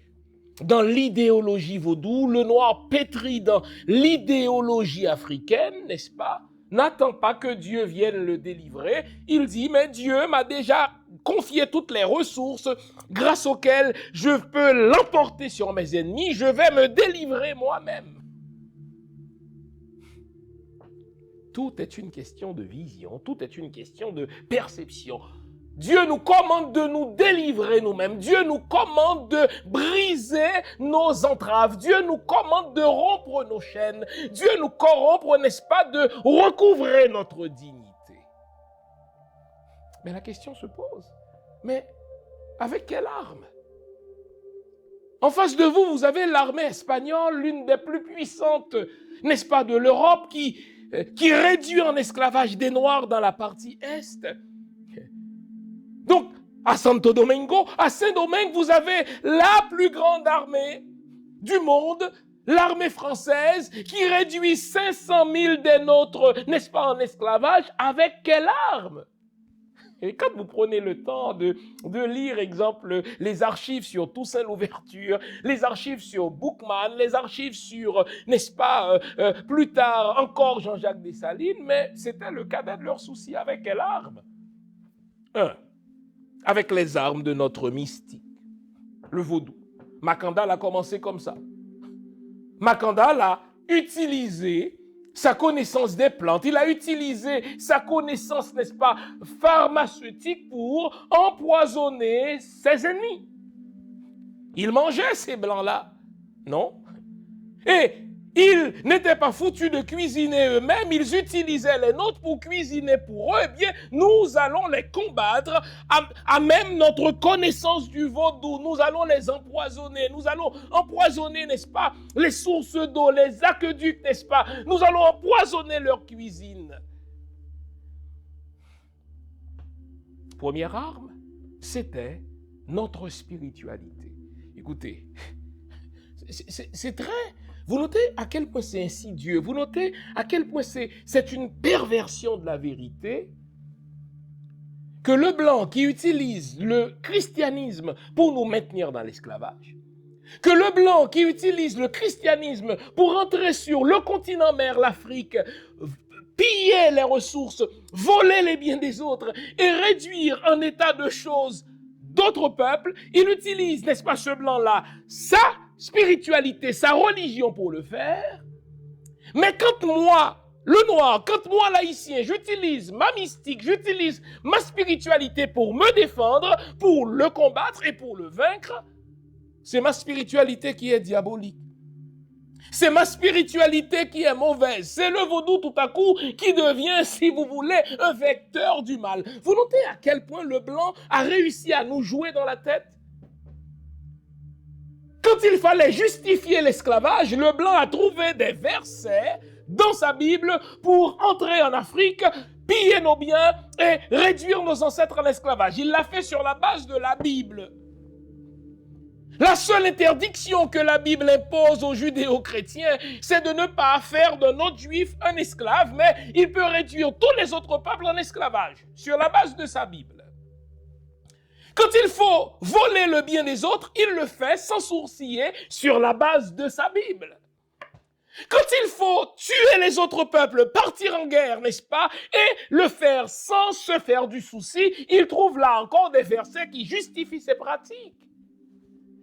dans l'idéologie vaudou, le noir pétri dans l'idéologie africaine, n'est-ce pas? N'attend pas que Dieu vienne le délivrer. Il dit, mais Dieu m'a déjà confié toutes les ressources grâce auxquelles je peux l'emporter sur mes ennemis. Je vais me délivrer moi-même. Tout est une question de vision, tout est une question de perception. Dieu nous commande de nous délivrer nous-mêmes. Dieu nous commande de briser nos entraves. Dieu nous commande de rompre nos chaînes. Dieu nous corrompre, n'est-ce pas, de recouvrer notre dignité. Mais la question se pose, mais avec quelle arme? En face de vous, vous avez l'armée espagnole, l'une des plus puissantes, n'est-ce pas, de l'Europe, qui réduit en esclavage des Noirs dans la partie Est. Donc, à Santo Domingo, à Saint-Domingue, vous avez la plus grande armée du monde, l'armée française, qui réduit 500 000 des nôtres, n'est-ce pas, en esclavage. Avec quelle arme? Et quand vous prenez le temps de lire, exemple, les archives sur Toussaint Louverture, les archives sur Boukman, les archives sur, n'est-ce pas, plus tard encore Jean-Jacques Dessalines, mais c'était le cadet de leurs soucis. Avec quelle arme? avec les armes de notre mystique, le vaudou. Makandal a commencé comme ça. Makandal a utilisé sa connaissance des plantes, il a utilisé sa connaissance, n'est-ce pas, pharmaceutique pour empoisonner ses ennemis. Il mangeait ces blancs-là, non? Et ils n'étaient pas foutus de cuisiner eux-mêmes, ils utilisaient les nôtres pour cuisiner pour eux. Eh bien, nous allons les combattre à même notre connaissance du vaudou. Nous allons les empoisonner. Nous allons empoisonner, n'est-ce pas, les sources d'eau, les aqueducs, n'est-ce pas? Nous allons empoisonner leur cuisine. Première arme, c'était notre spiritualité. Écoutez, c'est très... Vous notez à quel point c'est insidieux, vous notez à quel point c'est une perversion de la vérité, que le blanc qui utilise le christianisme pour nous maintenir dans l'esclavage, que le blanc qui utilise le christianisme pour entrer sur le continent mère, l'Afrique, piller les ressources, voler les biens des autres et réduire en état de choses d'autres peuples, il utilise, n'est-ce pas, ce blanc-là, sa spiritualité, sa religion pour le faire. Mais quand moi, le noir, quand moi, l'haïtien, j'utilise ma mystique, j'utilise ma spiritualité pour me défendre, pour le combattre et pour le vaincre, c'est ma spiritualité qui est diabolique. C'est ma spiritualité qui est mauvaise. C'est le vaudou tout à coup qui devient, si vous voulez, un vecteur du mal. Vous notez à quel point le blanc a réussi à nous jouer dans la tête? Quand il fallait justifier l'esclavage, le blanc a trouvé des versets dans sa Bible pour entrer en Afrique, piller nos biens et réduire nos ancêtres en esclavage. Il l'a fait sur la base de la Bible. La seule interdiction que la Bible impose aux judéo-chrétiens, c'est de ne pas faire d'un autre juif un esclave, mais il peut réduire tous les autres peuples en esclavage, sur la base de sa Bible. Quand il faut voler le bien des autres, il le fait sans sourciller sur la base de sa Bible. Quand il faut tuer les autres peuples, partir en guerre, n'est-ce pas, et le faire sans se faire du souci, il trouve là encore des versets qui justifient ses pratiques.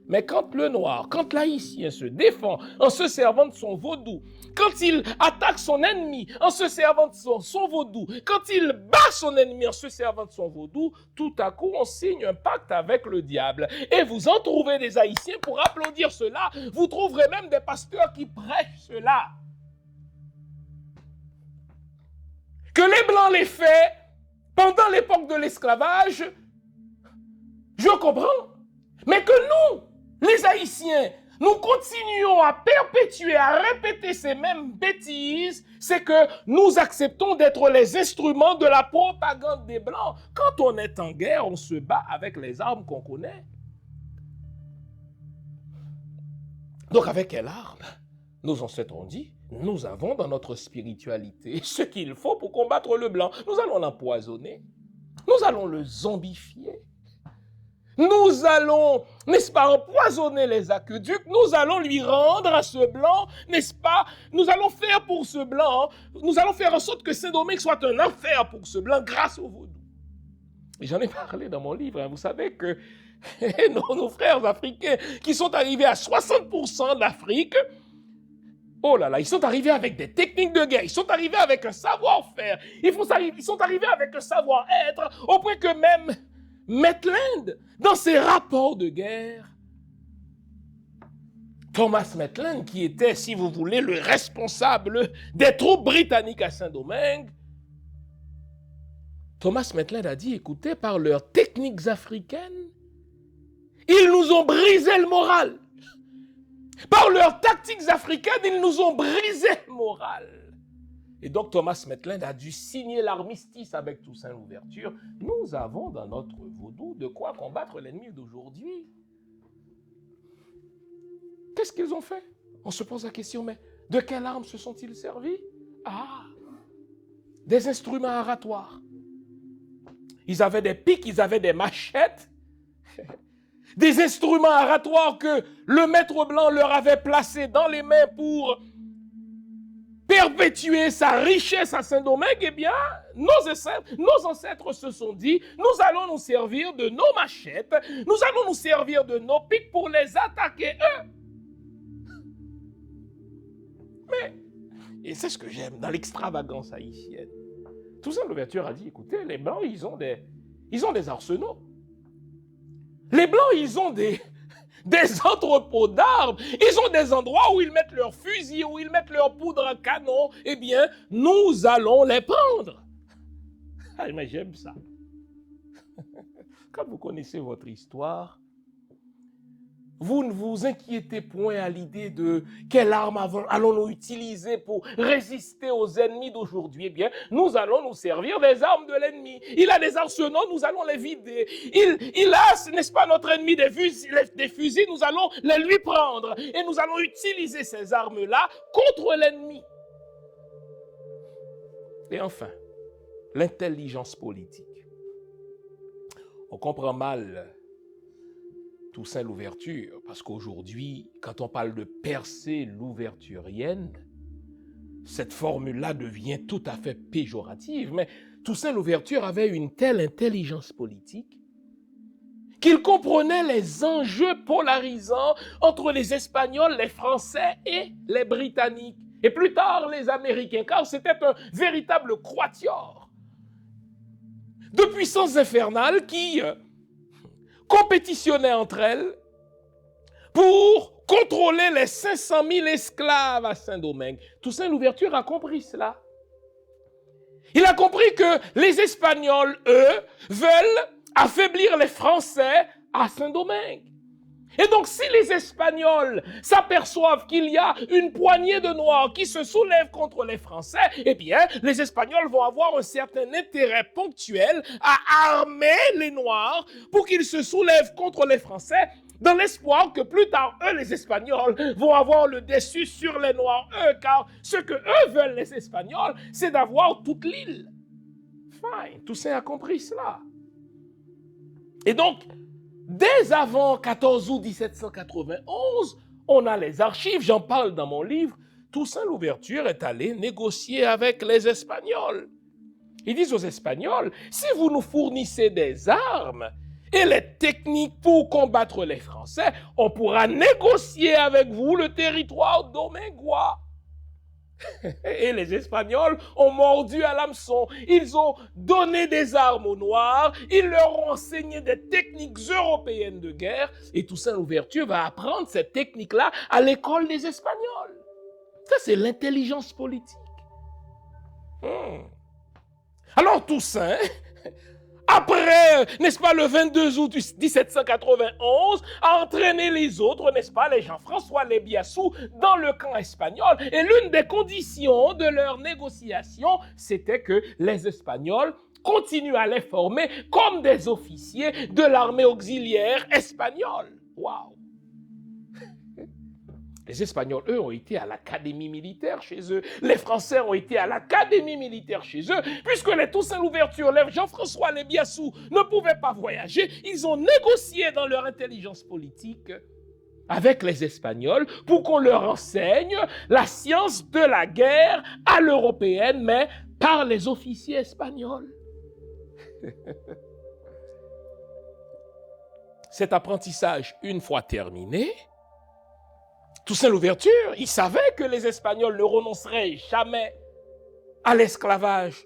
Mais quand le noir, quand l'haïtien se défend en se servant de son vaudou, quand il attaque son ennemi en se servant de son vaudou, quand il bat son ennemi en se servant de son vaudou, tout à coup on signe un pacte avec le diable. Et vous en trouvez des haïtiens pour applaudir cela, vous trouverez même des pasteurs qui prêchent cela. Que les blancs l'aient fait pendant l'époque de l'esclavage, je comprends. Mais que nous, les Haïtiens, nous continuons à perpétuer, à répéter ces mêmes bêtises, c'est que nous acceptons d'être les instruments de la propagande des Blancs. Quand on est en guerre, on se bat avec les armes qu'on connaît. Donc avec quelles armes? Nos ancêtres ont dit, nous avons dans notre spiritualité ce qu'il faut pour combattre le blanc. Nous allons l'empoisonner, nous allons le zombifier. Nous allons, n'est-ce pas, empoisonner les aqueducs, nous allons lui rendre à ce blanc, n'est-ce pas, nous allons faire pour ce blanc, nous allons faire en sorte que Saint-Domingue soit un enfer pour ce blanc grâce au vaudou. Et j'en ai parlé dans mon livre, hein. Vous savez que nos frères africains qui sont arrivés à 60% d'Afrique, oh là là, ils sont arrivés avec des techniques de guerre, ils sont arrivés avec un savoir-faire, ils sont arrivés avec un savoir-être, au point que même Maitland, dans ses rapports de guerre, Thomas Maitland, qui était, si vous voulez, le responsable des troupes britanniques à Saint-Domingue, Thomas Maitland a dit, écoutez, par leurs techniques africaines, ils nous ont brisé le moral. Par leurs tactiques africaines, ils nous ont brisé le moral. Et donc Thomas Maitland a dû signer l'armistice avec Toussaint Louverture. Nous avons dans notre vaudou de quoi combattre l'ennemi d'aujourd'hui. Qu'est-ce qu'ils ont fait? On se pose la question, mais de quelles armes se sont-ils servis? Ah, des instruments aratoires. Ils avaient des pics, ils avaient des machettes, des instruments aratoires que le maître blanc leur avait placés dans les mains pour perpétuer sa richesse à Saint-Domingue, eh bien, nos ancêtres se sont dit, nous allons nous servir de nos machettes, nous allons nous servir de nos pics pour les attaquer eux. Mais, et c'est ce que j'aime dans l'extravagance haïtienne, Toussaint Louverture a dit, écoutez, les Blancs, ils ont des arsenaux. Les Blancs, ils ont des entrepôts d'armes, ils ont des endroits où ils mettent leurs fusils, où ils mettent leurs poudres à canon, eh bien, nous allons les prendre. Ah, mais j'aime ça. Quand vous connaissez votre histoire, vous ne vous inquiétez point à l'idée de quelle arme allons-nous utiliser pour résister aux ennemis d'aujourd'hui. Eh bien, nous allons nous servir des armes de l'ennemi. Il a des arsenaux, nous allons les vider. Il a, n'est-ce pas, notre ennemi des fusils, nous allons les lui prendre. Et nous allons utiliser ces armes-là contre l'ennemi. Et enfin, l'intelligence politique. On comprend mal Toussaint Louverture, parce qu'aujourd'hui, quand on parle de percée louverturienne, cette formule-là devient tout à fait péjorative, mais Toussaint Louverture avait une telle intelligence politique qu'il comprenait les enjeux polarisants entre les Espagnols, les Français et les Britanniques, et plus tard les Américains, car c'était un véritable quatuor de puissances infernales qui compétitionnaient entre elles pour contrôler les 500 000 esclaves à Saint-Domingue. Toussaint Louverture a compris cela. Il a compris que les Espagnols, eux, veulent affaiblir les Français à Saint-Domingue. Et donc, si les Espagnols s'aperçoivent qu'il y a une poignée de Noirs qui se soulèvent contre les Français, eh bien, les Espagnols vont avoir un certain intérêt ponctuel à armer les Noirs pour qu'ils se soulèvent contre les Français, dans l'espoir que plus tard, eux, les Espagnols, vont avoir le dessus sur les Noirs, eux, car ce que eux veulent, les Espagnols, c'est d'avoir toute l'île. Fine, Toussaint a compris cela. Et donc, dès avant 14 août 1791, on a les archives, j'en parle dans mon livre, Toussaint Louverture est allé négocier avec les Espagnols. Ils disent aux Espagnols, si vous nous fournissez des armes et les techniques pour combattre les Français, on pourra négocier avec vous le territoire domingois. Et les Espagnols ont mordu à l'hameçon. Ils ont donné des armes aux Noirs, ils leur ont enseigné des techniques européennes de guerre, et Toussaint Louverture va apprendre cette technique-là à l'école des Espagnols. Ça, c'est l'intelligence politique. Alors Toussaint, après, n'est-ce pas, le 22 août 1791, a entraîné les autres, n'est-ce pas, les Jean-François Lebiassou, dans le camp espagnol. Et l'une des conditions de leur négociation, c'était que les Espagnols continuent à les former comme des officiers de l'armée auxiliaire espagnole. Waouh! Les Espagnols, eux, ont été à l'académie militaire chez eux. Les Français ont été à l'académie militaire chez eux. Puisque les Toussaint Louverture, les Jean-François Lebiassou ne pouvaient pas voyager, ils ont négocié dans leur intelligence politique avec les Espagnols pour qu'on leur enseigne la science de la guerre à l'européenne, mais par les officiers espagnols. Cet apprentissage, une fois terminé, Toussaint Louverture, il savait que les Espagnols ne renonceraient jamais à l'esclavage.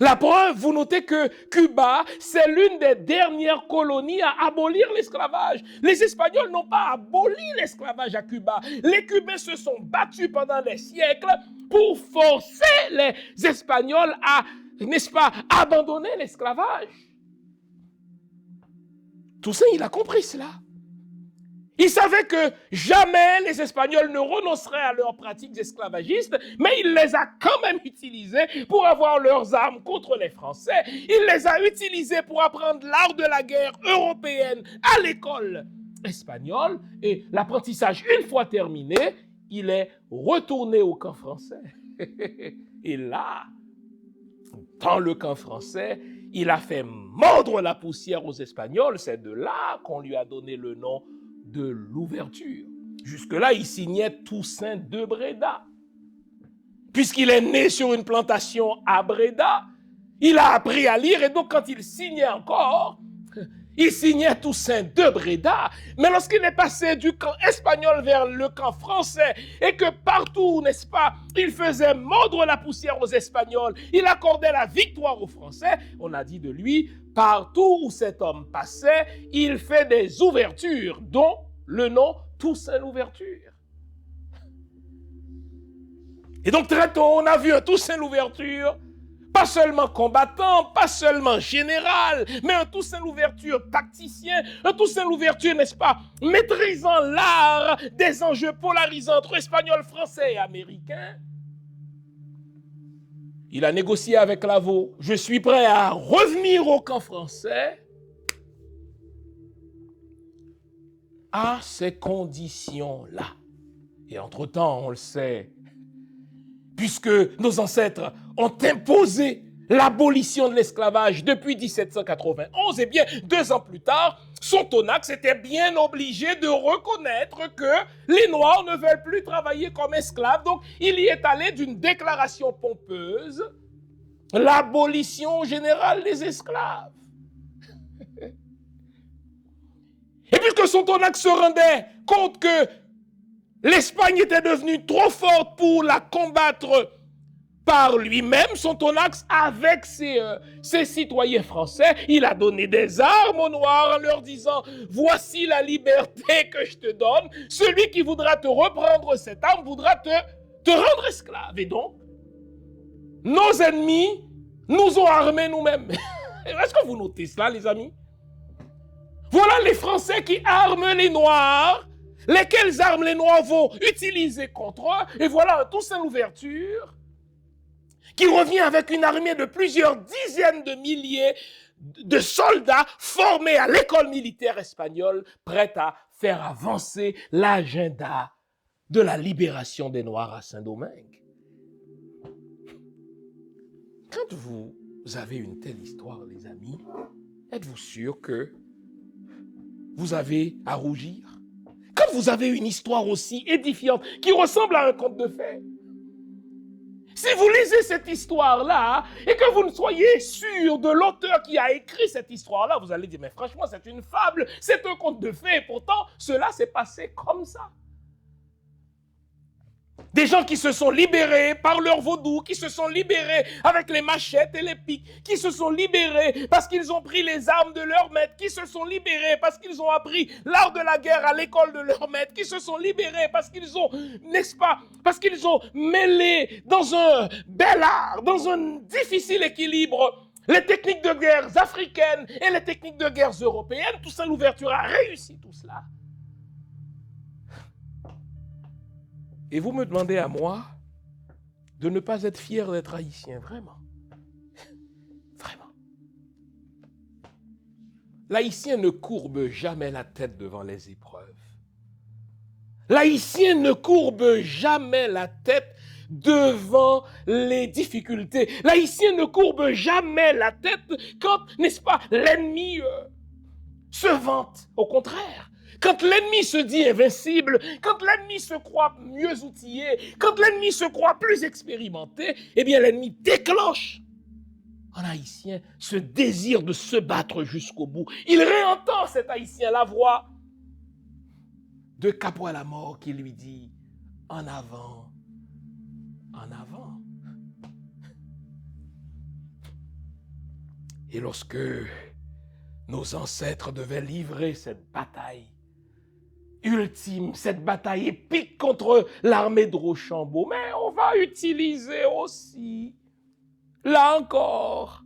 La preuve, vous notez que Cuba, c'est l'une des dernières colonies à abolir l'esclavage. Les Espagnols n'ont pas aboli l'esclavage à Cuba. Les Cubains se sont battus pendant des siècles pour forcer les Espagnols à, n'est-ce pas, abandonner l'esclavage. Toussaint, il a compris cela. Il savait que jamais les Espagnols ne renonceraient à leurs pratiques esclavagistes, mais il les a quand même utilisées pour avoir leurs armes contre les Français. Il les a utilisées pour apprendre l'art de la guerre européenne à l'école espagnole. Et l'apprentissage, une fois terminé, il est retourné au camp français. Et là, dans le camp français, il a fait mordre la poussière aux Espagnols. C'est de là qu'on lui a donné le nom de Louverture. Jusque-là, il signait Toussaint de Bréda. puisqu'il est né sur une plantation à Breda. Il a appris à lire et donc quand il signait encore, il signait Toussaint de Breda. Mais lorsqu'il est passé du camp espagnol vers le camp français et que partout, n'est-ce pas, il faisait mordre la poussière aux Espagnols, il accordait la victoire aux Français, on a dit de lui, partout où cet homme passait, il fait des ouvertures, dont le nom Toussaint l'ouverture. Et donc très tôt, on a vu un Toussaint l'ouverture, pas seulement combattant, pas seulement général, mais un Toussaint l'ouverture tacticien, un Toussaint l'ouverture, n'est-ce pas, maîtrisant l'art des enjeux polarisants entre Espagnols, Français et Américains. Il a négocié avec Lavaux. Je suis prêt à revenir au camp français à ces conditions-là. Et entre-temps, on le sait, puisque nos ancêtres ont imposé l'abolition de l'esclavage depuis 1791, et bien 2 ans plus tard, Sontonax était bien obligé de reconnaître que les Noirs ne veulent plus travailler comme esclaves. Donc, il y est allé d'une déclaration pompeuse, l'abolition générale des esclaves. Et puisque Sontonax se rendait compte que l'Espagne était devenue trop forte pour la combattre par lui-même, Sontonax, avec ses citoyens français, il a donné des armes aux Noirs en leur disant « Voici la liberté que je te donne. Celui qui voudra te reprendre cette arme voudra te rendre esclave. » Et donc, nos ennemis nous ont armés nous-mêmes. Est-ce que vous notez cela, les amis? Voilà les Français qui arment les Noirs. Lesquelles armes les Noirs vont utiliser contre eux. Et voilà un Toussaint l'ouverture qui revient avec une armée de plusieurs dizaines de milliers de soldats formés à l'école militaire espagnole, prêts à faire avancer l'agenda de la libération des Noirs à Saint-Domingue. Quand vous avez une telle histoire, les amis, êtes-vous sûr que vous avez à rougir? Quand vous avez une histoire aussi édifiante qui ressemble à un conte de fées, si vous lisez cette histoire-là et que vous ne soyez sûr de l'auteur qui a écrit cette histoire-là, vous allez dire, mais franchement, c'est une fable, c'est un conte de fées, et pourtant, cela s'est passé comme ça. Des gens qui se sont libérés par leur vaudou, qui se sont libérés avec les machettes et les pics, qui se sont libérés parce qu'ils ont pris les armes de leur maître, qui se sont libérés parce qu'ils ont appris l'art de la guerre à l'école de leur maître, qui se sont libérés parce qu'ils ont, n'est-ce pas, parce qu'ils ont mêlé dans un bel art, dans un difficile équilibre, les techniques de guerre africaines et les techniques de guerre européennes. Toussaint l'ouverture a réussi tout cela. Et vous me demandez à moi de ne pas être fier d'être haïtien, vraiment. Vraiment. L'haïtien ne courbe jamais la tête devant les épreuves. L'haïtien ne courbe jamais la tête devant les difficultés. L'haïtien ne courbe jamais la tête quand, n'est-ce pas, l'ennemi se vante. Au contraire. Quand l'ennemi se dit invincible, quand l'ennemi se croit mieux outillé, quand l'ennemi se croit plus expérimenté, eh bien l'ennemi déclenche en haïtien ce désir de se battre jusqu'au bout. Il réentend cet haïtien la voix de Capot à la mort qui lui dit « En avant, en avant ». Et lorsque nos ancêtres devaient livrer cette bataille ultime, cette bataille épique contre l'armée de Rochambeau, mais on va utiliser aussi, là encore,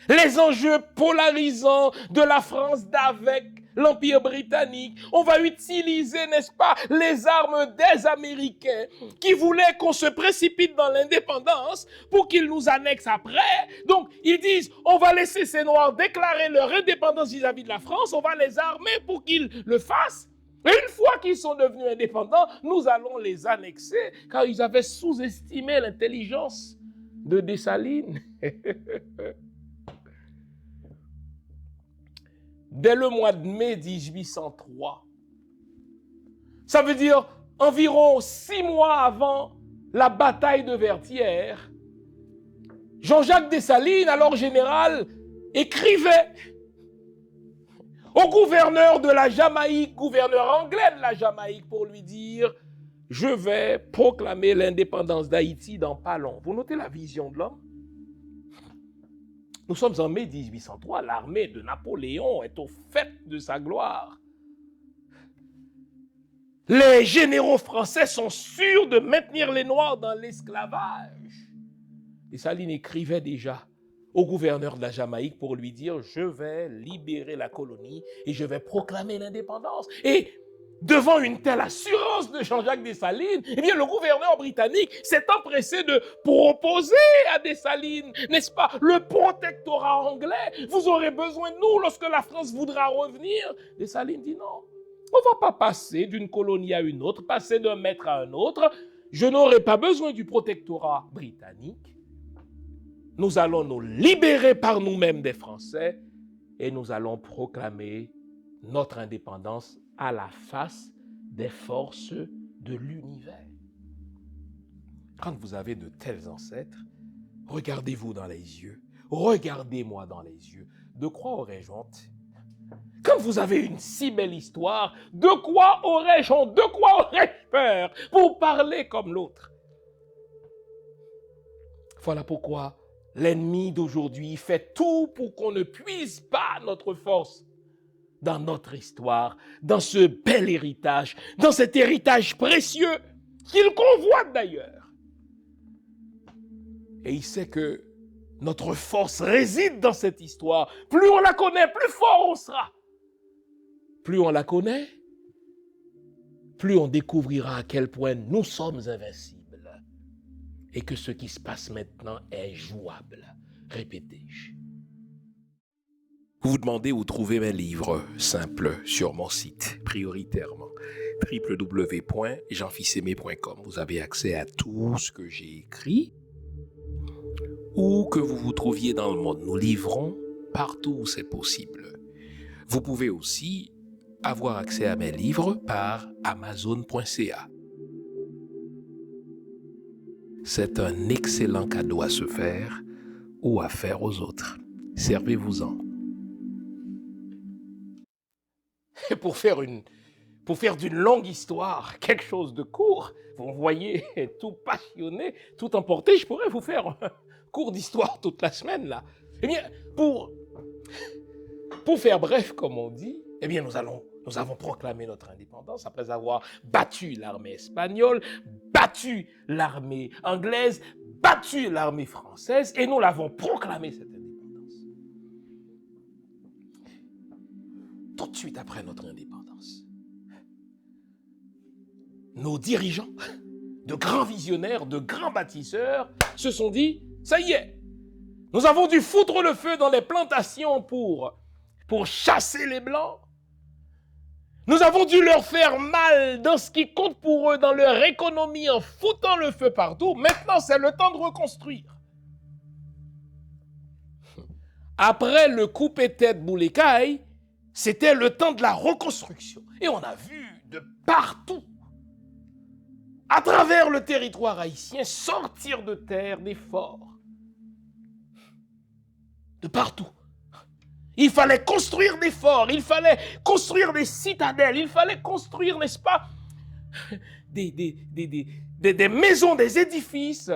les enjeux polarisants de la France d'avec l'Empire britannique. On va utiliser, n'est-ce pas, les armes des Américains qui voulaient qu'on se précipite dans l'indépendance pour qu'ils nous annexent après. Donc, ils disent, on va laisser ces Noirs déclarer leur indépendance vis-à-vis de la France, on va les armer pour qu'ils le fassent. Et une fois qu'ils sont devenus indépendants, nous allons les annexer, car ils avaient sous-estimé l'intelligence de Dessalines. Dès le mois de mai 1803, ça veut dire environ 6 mois avant la bataille de Vertières, Jean-Jacques Dessalines, alors général, écrivait au gouverneur de la Jamaïque, gouverneur anglais de la Jamaïque, pour lui dire « Je vais proclamer l'indépendance d'Haïti dans pas long ». Vous notez la vision de l'homme? Nous sommes en mai 1803, l'armée de Napoléon est au fait de sa gloire. Les généraux français sont sûrs de maintenir les Noirs dans l'esclavage. Dessalines écrivait déjà au gouverneur de la Jamaïque pour lui dire « Je vais libérer la colonie et je vais proclamer l'indépendance ». Et devant une telle assurance de Jean-Jacques Dessalines, eh bien le gouverneur britannique s'est empressé de proposer à Dessalines, n'est-ce pas, le protectorat anglais. Vous aurez besoin de nous lorsque la France voudra revenir. Dessalines dit non, on ne va pas passer d'une colonie à une autre, passer d'un maître à un autre. Je n'aurai pas besoin du protectorat britannique. Nous allons nous libérer par nous-mêmes des Français et nous allons proclamer notre indépendance à la face des forces de l'univers. Quand vous avez de tels ancêtres, regardez-vous dans les yeux, regardez-moi dans les yeux. De quoi aurais-je honte? Quand vous avez une si belle histoire, de quoi aurais-je honte? De quoi aurais-je peur pour parler comme l'autre? Voilà pourquoi l'ennemi d'aujourd'hui fait tout pour qu'on ne puise pas notre force dans notre histoire, dans ce bel héritage, dans cet héritage précieux qu'il convoite d'ailleurs. Et il sait que notre force réside dans cette histoire. Plus on la connaît, plus fort on sera. Plus on la connaît, plus on découvrira à quel point nous sommes invincibles et que ce qui se passe maintenant est jouable. Répétez-je. Vous vous demandez où trouver mes livres simples sur mon site, prioritairement, www.jeanfils-aimé.com. Vous avez accès à tout ce que j'ai écrit. Où que vous vous trouviez dans le monde, nous livrons partout où c'est possible. Vous pouvez aussi avoir accès à mes livres par amazon.ca. C'est un excellent cadeau à se faire ou à faire aux autres. Servez-vous-en. Et pour faire d'une longue histoire quelque chose de court, vous me voyez tout passionné, tout emporté, je pourrais vous faire un cours d'histoire toute la semaine là. Eh bien, pour faire bref, comme on dit, eh bien nous avons proclamé notre indépendance après avoir battu l'armée espagnole, battu l'armée anglaise, battu l'armée française, et nous l'avons proclamé cette indépendance. Tout de suite après notre indépendance, nos dirigeants, de grands visionnaires, de grands bâtisseurs, se sont dit, ça y est, nous avons dû foutre le feu dans les plantations pour chasser les Blancs. Nous avons dû leur faire mal dans ce qui compte pour eux, dans leur économie, en foutant le feu partout. Maintenant, c'est le temps de reconstruire. Après le coupé-tête Boulécaille, c'était le temps de la reconstruction. Et on a vu de partout, à travers le territoire haïtien, sortir de terre des forts. De partout. Il fallait construire des forts, il fallait construire des citadelles, il fallait construire, n'est-ce pas, des maisons, des édifices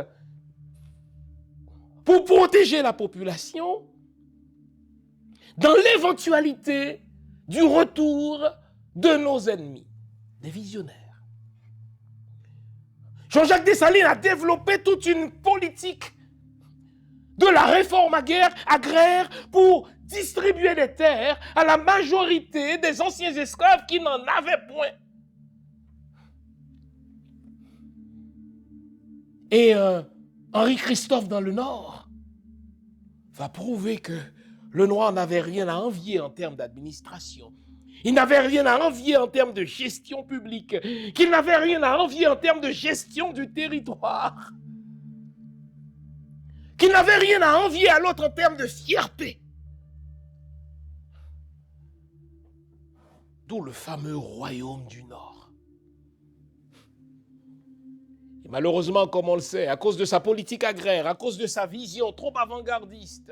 pour protéger la population dans l'éventualité du retour de nos ennemis, des visionnaires. Jean-Jacques Dessalines a développé toute une politique de la réforme agraire pour distribuer des terres à la majorité des anciens esclaves qui n'en avaient point. Et Henri-Christophe dans le Nord va prouver que le Noir n'avait rien à envier en termes d'administration. Il n'avait rien à envier en termes de gestion publique. Qu'il n'avait rien à envier en termes de gestion du territoire. Qu'il n'avait rien à envier à l'autre en termes de fierté. D'où le fameux royaume du Nord. Et malheureusement, comme on le sait, à cause de sa politique agraire, à cause de sa vision trop avant-gardiste,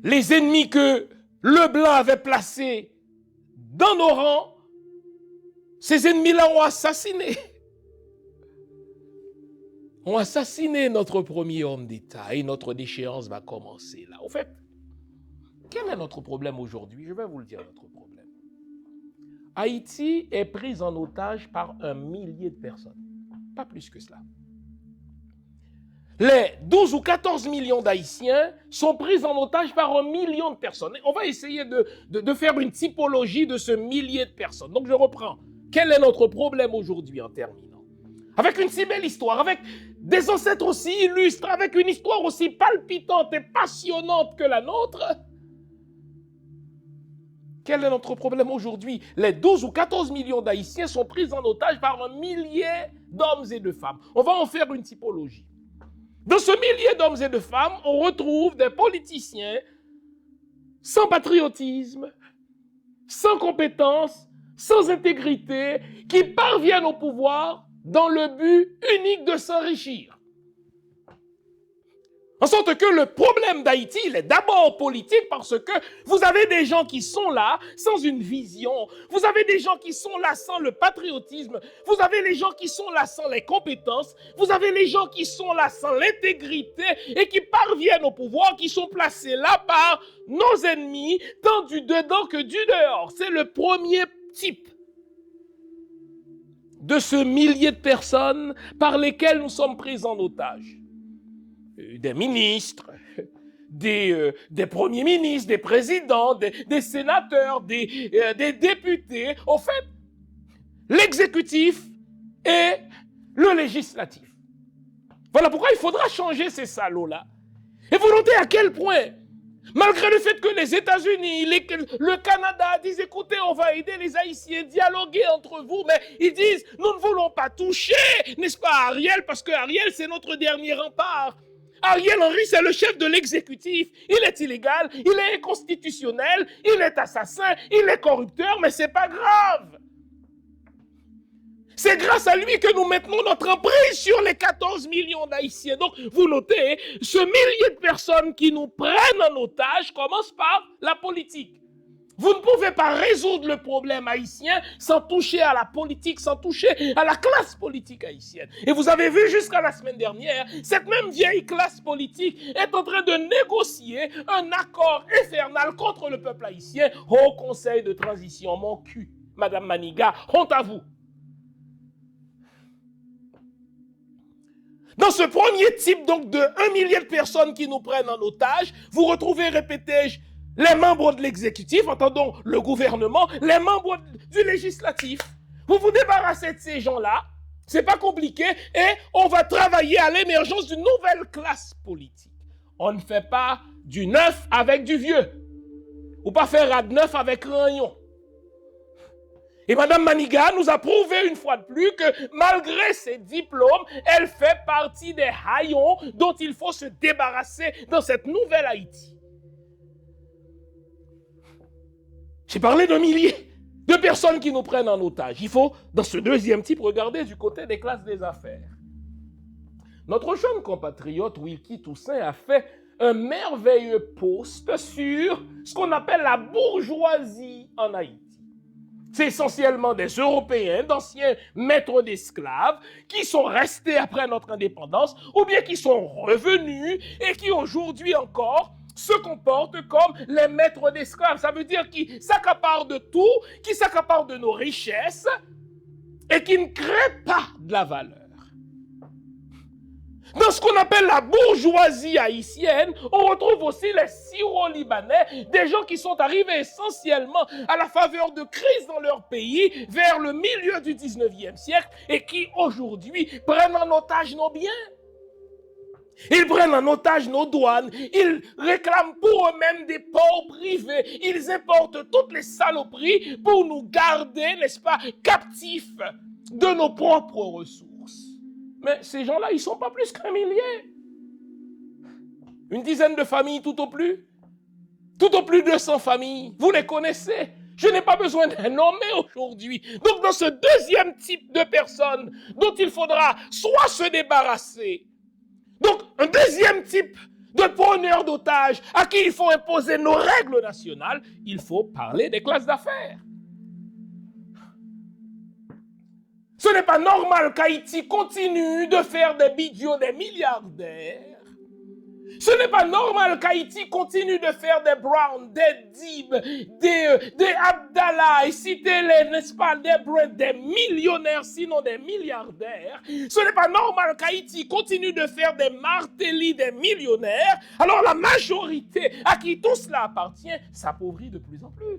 les ennemis que Leblanc avait placés dans nos rangs, ces ennemis-là ont assassiné notre premier homme d'État et notre déchéance va commencer là. Au fait, quel est notre problème aujourd'hui? Je vais vous le dire, notre problème. Haïti est prise en otage par 1 millier de personnes, pas plus que cela. Les 12 ou 14 millions d'Haïtiens sont pris en otage par 1 million de personnes. On va essayer de faire une typologie de ce millier de personnes. Donc je reprends. Quel est notre problème aujourd'hui en terminant? Avec une si belle histoire, avec des ancêtres aussi illustres, avec une histoire aussi palpitante et passionnante que la nôtre, quel est notre problème aujourd'hui? Les 12 ou 14 millions d'Haïtiens sont pris en otage par 1 millier d'hommes et de femmes. On va en faire une typologie. Dans ce millier d'hommes et de femmes, on retrouve des politiciens sans patriotisme, sans compétence, sans intégrité, qui parviennent au pouvoir dans le but unique de s'enrichir. En sorte que le problème d'Haïti, il est d'abord politique parce que vous avez des gens qui sont là sans une vision. Vous avez des gens qui sont là sans le patriotisme. Vous avez les gens qui sont là sans les compétences. Vous avez les gens qui sont là sans l'intégrité et qui parviennent au pouvoir, qui sont placés là par nos ennemis, tant du dedans que du dehors. C'est le premier type de ce millier de personnes par lesquelles nous sommes pris en otage. Des ministres, des premiers ministres, des présidents, des sénateurs, des députés. En fait, l'exécutif et le législatif. Voilà pourquoi il faudra changer ces salauds-là. Et vous notez à quel point, malgré le fait que les États-Unis, le Canada disent, écoutez, on va aider les Haïtiens, dialoguer entre vous, mais ils disent, nous ne voulons pas toucher, n'est-ce pas, Ariel, parce que Ariel, c'est notre dernier rempart. Ariel Henry, c'est le chef de l'exécutif. Il est illégal, il est inconstitutionnel, il est assassin, il est corrupteur, mais c'est pas grave. C'est grâce à lui que nous maintenons notre emprise sur les 14 millions d'Haïtiens. Donc, vous notez, ce millier de personnes qui nous prennent en otage commence par la politique. Vous ne pouvez pas résoudre le problème haïtien sans toucher à la politique, sans toucher à la classe politique haïtienne. Et vous avez vu jusqu'à la semaine dernière, cette même vieille classe politique est en train de négocier un accord infernal contre le peuple haïtien au Conseil de transition. Mon cul, Madame Maniga, honte à vous. Dans ce premier type donc de 1 millier de personnes qui nous prennent en otage, vous retrouvez, répétais-je, les membres de l'exécutif, entendons le gouvernement, les membres du législatif. Vous vous débarrassez de ces gens-là, c'est pas compliqué, et on va travailler à l'émergence d'une nouvelle classe politique. On ne fait pas du neuf avec du vieux, ou pas faire à neuf avec Ragnon. Et Mme Maniga nous a prouvé une fois de plus que malgré ses diplômes, elle fait partie des haillons dont il faut se débarrasser dans cette nouvelle Haïti. J'ai parlé d'un millier de personnes qui nous prennent en otage. Il faut, dans ce deuxième type, regarder du côté des classes des affaires. Notre jeune compatriote Wilkie Toussaint a fait un merveilleux post sur ce qu'on appelle la bourgeoisie en Haïti. C'est essentiellement des Européens, d'anciens maîtres d'esclaves, qui sont restés après notre indépendance, ou bien qui sont revenus et qui aujourd'hui encore se comportent comme les maîtres d'esclaves. Ça veut dire qu'ils s'accaparent de tout, qui s'accaparent de nos richesses et qui ne créent pas de la valeur. Dans ce qu'on appelle la bourgeoisie haïtienne, on retrouve aussi les Syro-Libanais, des gens qui sont arrivés essentiellement à la faveur de crises dans leur pays vers le milieu du 19e siècle et qui aujourd'hui prennent en otage nos biens. Ils prennent en otage nos douanes, ils réclament pour eux-mêmes des ports privés, ils importent toutes les saloperies pour nous garder, n'est-ce pas, captifs de nos propres ressources. Mais ces gens-là, ils ne sont pas plus qu'1 millier. Une dizaine de familles tout au plus 200 familles, vous les connaissez. Je n'ai pas besoin d'un nommé aujourd'hui. Donc dans ce deuxième type de personnes dont il faudra soit se débarrasser, donc un deuxième type de preneurs d'otages à qui il faut imposer nos règles nationales, il faut parler des classes d'affaires. Ce n'est pas normal qu'Haïti continue de faire des bidiots des milliardaires. Ce n'est pas normal qu'Haïti continue de faire des Brown, des Dib, des Abdallah, et citez-les, n'est-ce pas, des millionnaires, sinon des milliardaires. Ce n'est pas normal qu'Haïti continue de faire des Martelly, des millionnaires. Alors la majorité à qui tout cela appartient s'appauvrit de plus en plus.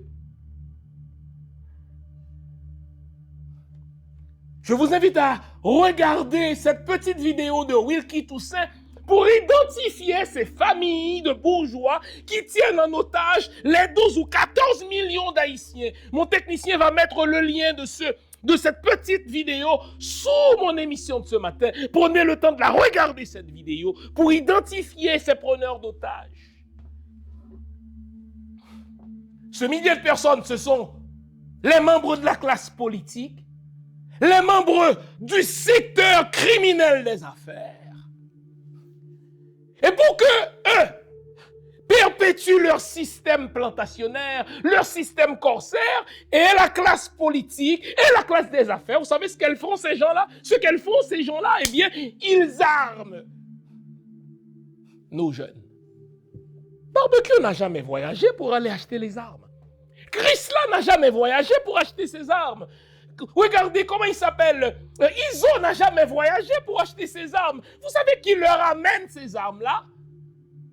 Je vous invite à regarder cette petite vidéo de Wilkie Toussaint pour identifier ces familles de bourgeois qui tiennent en otage les 12 ou 14 millions d'Haïtiens. Mon technicien va mettre le lien de cette petite vidéo sous mon émission de ce matin. Prenez le temps de la regarder, cette vidéo, pour identifier ces preneurs d'otages. Ce millier de personnes, ce sont les membres de la classe politique, les membres du secteur criminel des affaires. Et pour que eux perpétuent leur système plantationnaire, leur système corsaire, et la classe politique et la classe des affaires, vous savez ce qu'elles font ces gens-là? Ce qu'elles font ces gens-là, eh bien, ils arment nos jeunes. Barbecue n'a jamais voyagé pour aller acheter les armes. Chrysler n'a jamais voyagé pour acheter ses armes. Regardez comment il s'appelle. Iso n'a jamais voyagé pour acheter ses armes. Vous savez qui leur amène ces armes-là?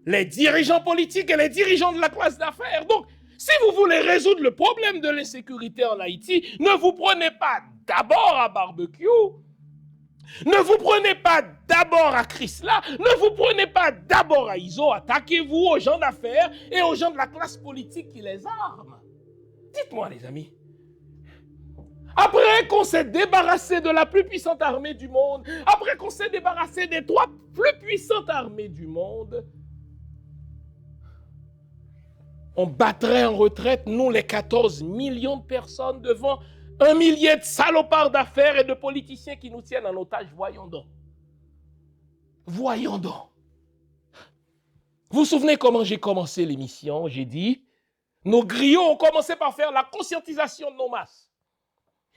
Les dirigeants politiques et les dirigeants de la classe d'affaires. Donc, si vous voulez résoudre le problème de l'insécurité en Haïti, ne vous prenez pas d'abord à Barbecue, ne vous prenez pas d'abord à Chrysler, ne vous prenez pas d'abord à Iso. Attaquez-vous aux gens d'affaires et aux gens de la classe politique qui les arment. Dites-moi, les amis. Après qu'on s'est débarrassé de la plus puissante armée du monde, après qu'on s'est débarrassé des 3 plus puissantes armées du monde, on battrait en retraite, nous les 14 millions de personnes, devant 1 millier de salopards d'affaires et de politiciens qui nous tiennent en otage. Voyons donc. Voyons donc. Vous vous souvenez comment j'ai commencé l'émission? J'ai dit, nos griots ont commencé par faire la conscientisation de nos masses.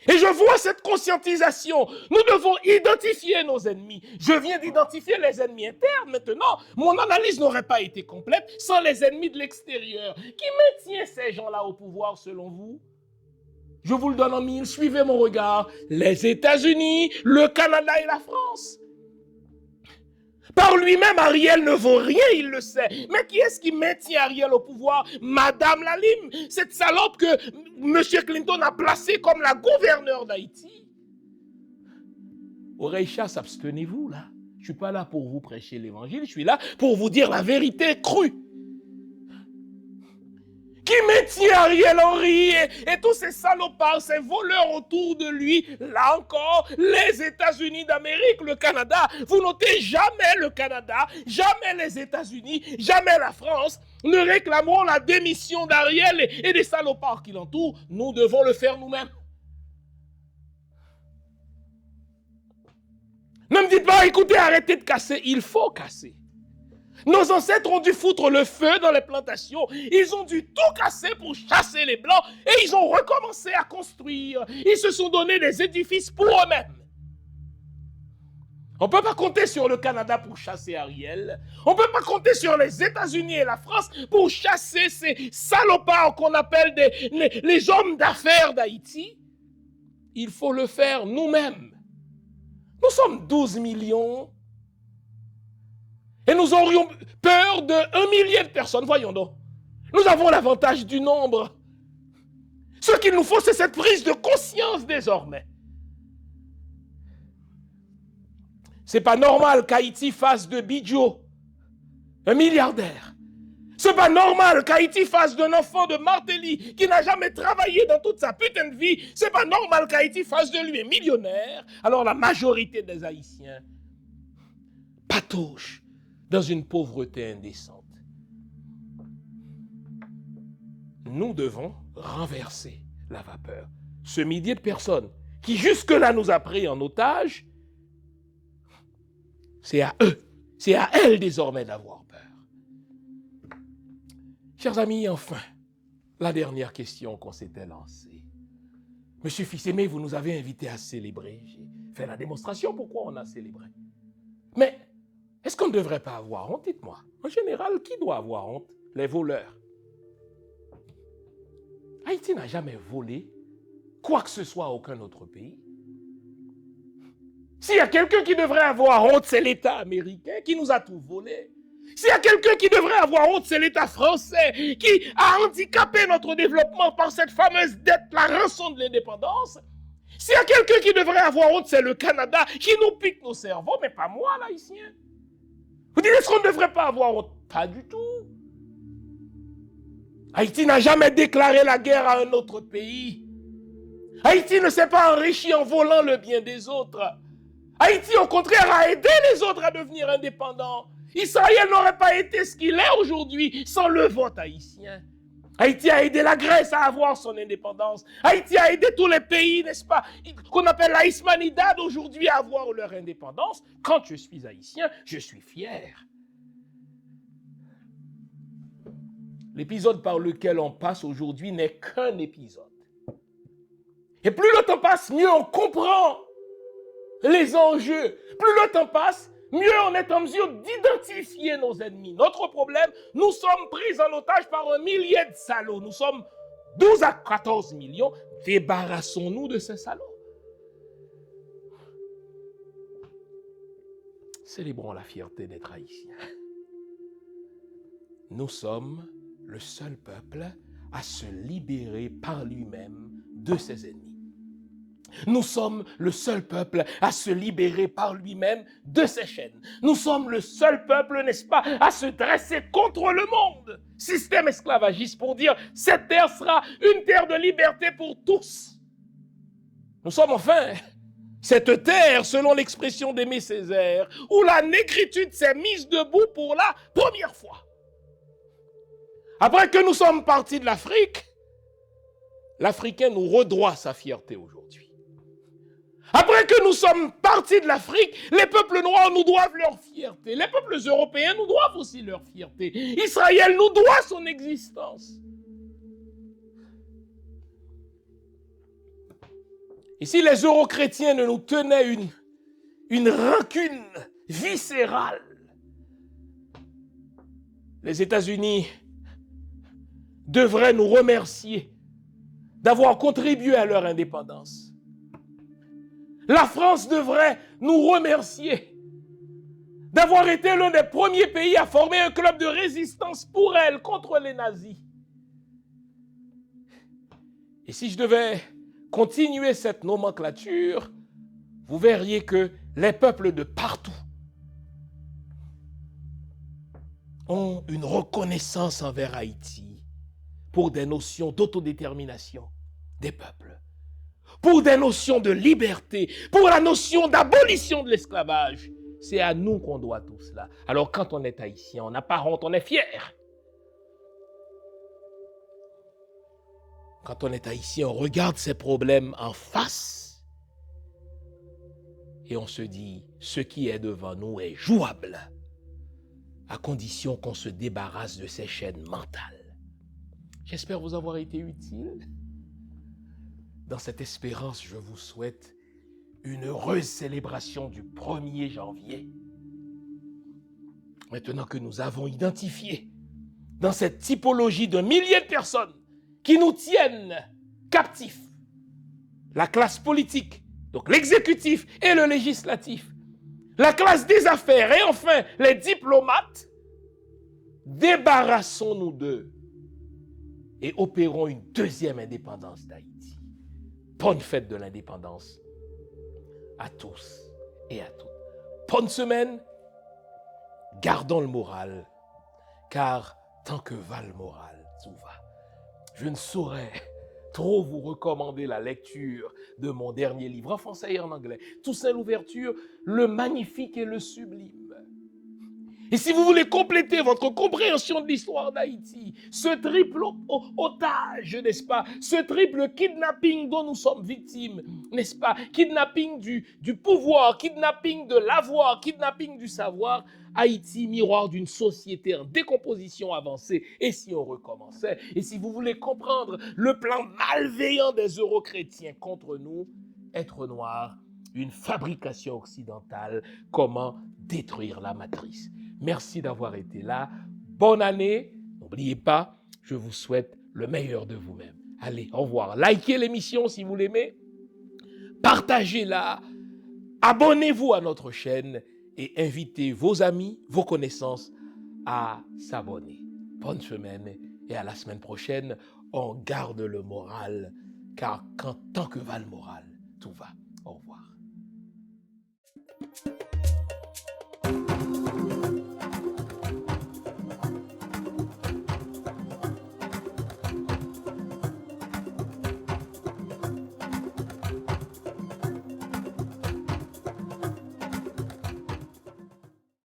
Et je vois cette conscientisation. Nous devons identifier nos ennemis. Je viens d'identifier les ennemis internes. Maintenant, mon analyse n'aurait pas été complète sans les ennemis de l'extérieur. Qui maintient ces gens-là au pouvoir selon vous? Je vous le donne en mille. Suivez mon regard. Les États-Unis, le Canada et la France. Par lui-même, Ariel ne vaut rien, il le sait. Mais qui est-ce qui maintient Ariel au pouvoir? Madame Lalim, cette salope que M. Clinton a placée comme la gouverneure d'Haïti. Oreille chasse, abstenez-vous là. Je ne suis pas là pour vous prêcher l'évangile, je suis là pour vous dire la vérité crue. Qui maintient Ariel Henry et tous ces salopards, ces voleurs autour de lui, là encore, les États-Unis d'Amérique, le Canada. Vous notez, jamais le Canada, jamais les États-Unis, jamais la France ne réclameront la démission d'Ariel et des salopards qui l'entourent. Nous devons le faire nous-mêmes. Ne me dites pas, écoutez, arrêtez de casser. Il faut casser. Nos ancêtres ont dû foutre le feu dans les plantations. Ils ont dû tout casser pour chasser les Blancs et ils ont recommencé à construire. Ils se sont donné des édifices pour eux-mêmes. On ne peut pas compter sur le Canada pour chasser Ariel. On ne peut pas compter sur les États-Unis et la France pour chasser ces salopards qu'on appelle les hommes d'affaires d'Haïti. Il faut le faire nous-mêmes. Nous sommes 12 millions. Et nous aurions peur de 1 millier de personnes. Voyons donc. Nous avons l'avantage du nombre. Ce qu'il nous faut, c'est cette prise de conscience désormais. C'est pas normal qu'Haïti fasse de Bidjo un milliardaire. C'est pas normal qu'Haïti fasse d'un enfant de Martelly qui n'a jamais travaillé dans toute sa putain de vie. C'est pas normal qu'Haïti fasse de lui un millionnaire. Alors la majorité des Haïtiens patauchent dans une pauvreté indécente. nous devons renverser la vapeur. Ce millier de personnes qui jusque-là nous a pris en otage, c'est à eux, c'est à elles désormais d'avoir peur. Chers amis, enfin, la dernière question qu'on s'était lancée. Monsieur Fils-Aimé, vous nous avez invités à célébrer. J'ai fait la démonstration pourquoi on a célébré. Mais est-ce qu'on ne devrait pas avoir honte? Dites-moi. En général, qui doit avoir honte? Les voleurs. Haïti n'a jamais volé quoi que ce soit à aucun autre pays. S'il y a quelqu'un qui devrait avoir honte, c'est l'État américain qui nous a tout volé. S'il y a quelqu'un qui devrait avoir honte, c'est l'État français qui a handicapé notre développement par cette fameuse dette, la rançon de l'indépendance. S'il y a quelqu'un qui devrait avoir honte, c'est le Canada qui nous pique nos cerveaux, mais pas moi, l'Haïtien. Vous dites, est-ce qu'on ne devrait pas avoir honte? Pas du tout. Haïti n'a jamais déclaré la guerre à un autre pays. Haïti ne s'est pas enrichi en volant le bien des autres. Haïti, au contraire, a aidé les autres à devenir indépendants. Israël n'aurait pas été ce qu'il est aujourd'hui sans le vote haïtien. Haïti a aidé la Grèce à avoir son indépendance. Haïti a aidé tous les pays, n'est-ce pas, qu'on appelle la Hispanidad aujourd'hui à avoir leur indépendance. Quand je suis haïtien, je suis fier. L'épisode par lequel on passe aujourd'hui n'est qu'un épisode. Et plus le temps passe, mieux on comprend les enjeux. Plus le temps passe, mieux on est en mesure d'identifier nos ennemis. Notre problème, nous sommes pris en otage par un millier de salauds. Nous sommes 12 à 14 millions. Débarrassons-nous de ces salauds. Célébrons la fierté d'être haïtiens. Nous sommes le seul peuple à se libérer par lui-même de ses ennemis. Nous sommes le seul peuple à se libérer par lui-même de ses chaînes. Nous sommes le seul peuple, n'est-ce pas, à se dresser contre le monde. Système esclavagiste pour dire cette terre sera une terre de liberté pour tous. Nous sommes enfin cette terre, selon l'expression d'Aimé Césaire, où la négritude s'est mise debout pour la première fois. Après que nous sommes partis de l'Afrique, l'Africain nous redoit sa fierté aujourd'hui. Après que nous sommes partis de l'Afrique, les peuples noirs nous doivent leur fierté. Les peuples européens nous doivent aussi leur fierté. Israël nous doit son existence. Et si les euro-chrétiens ne nous tenaient une rancune viscérale, les États-Unis devraient nous remercier d'avoir contribué à leur indépendance. La France devrait nous remercier d'avoir été l'un des premiers pays à former un club de résistance pour elle contre les nazis. Et si je devais continuer cette nomenclature, vous verriez que les peuples de partout ont une reconnaissance envers Haïti pour des notions d'autodétermination des peuples, pour des notions de liberté, pour la notion d'abolition de l'esclavage. C'est à nous qu'on doit tout cela. Alors quand on est haïtien, on n'a pas honte, on est fier. Quand on est haïtien, on regarde ces problèmes en face et on se dit, ce qui est devant nous est jouable, à condition qu'on se débarrasse de ces chaînes mentales. J'espère vous avoir été utile. Dans cette espérance, je vous souhaite une heureuse célébration du 1er janvier. Maintenant que nous avons identifié dans cette typologie de milliers de personnes qui nous tiennent captifs, la classe politique, donc l'exécutif et le législatif, la classe des affaires et enfin les diplomates, débarrassons-nous d'eux et opérons une deuxième indépendance d'Haïti. Bonne fête de l'indépendance à tous et à toutes. Bonne semaine, gardons le moral, car tant que va le moral, tout va. Je ne saurais trop vous recommander la lecture de mon dernier livre en français et en anglais, Toussaint Louverture, le magnifique et le sublime. Et si vous voulez compléter votre compréhension de l'histoire d'Haïti, ce triple otage, n'est-ce pas? Ce triple kidnapping dont nous sommes victimes, n'est-ce pas? Kidnapping du pouvoir, kidnapping de l'avoir, kidnapping du savoir. Haïti, miroir d'une société en décomposition avancée. Et si on recommençait? Et si vous voulez comprendre le plan malveillant des euro-chrétiens contre nous, être noir, une fabrication occidentale, comment détruire la matrice. Merci d'avoir été là. Bonne année. N'oubliez pas, je vous souhaite le meilleur de vous-même. Allez, au revoir. Likez l'émission si vous l'aimez. Partagez-la. Abonnez-vous à notre chaîne et invitez vos amis, vos connaissances à s'abonner. Bonne semaine et à la semaine prochaine. On garde le moral, car tant que va le moral, tout va. Au revoir.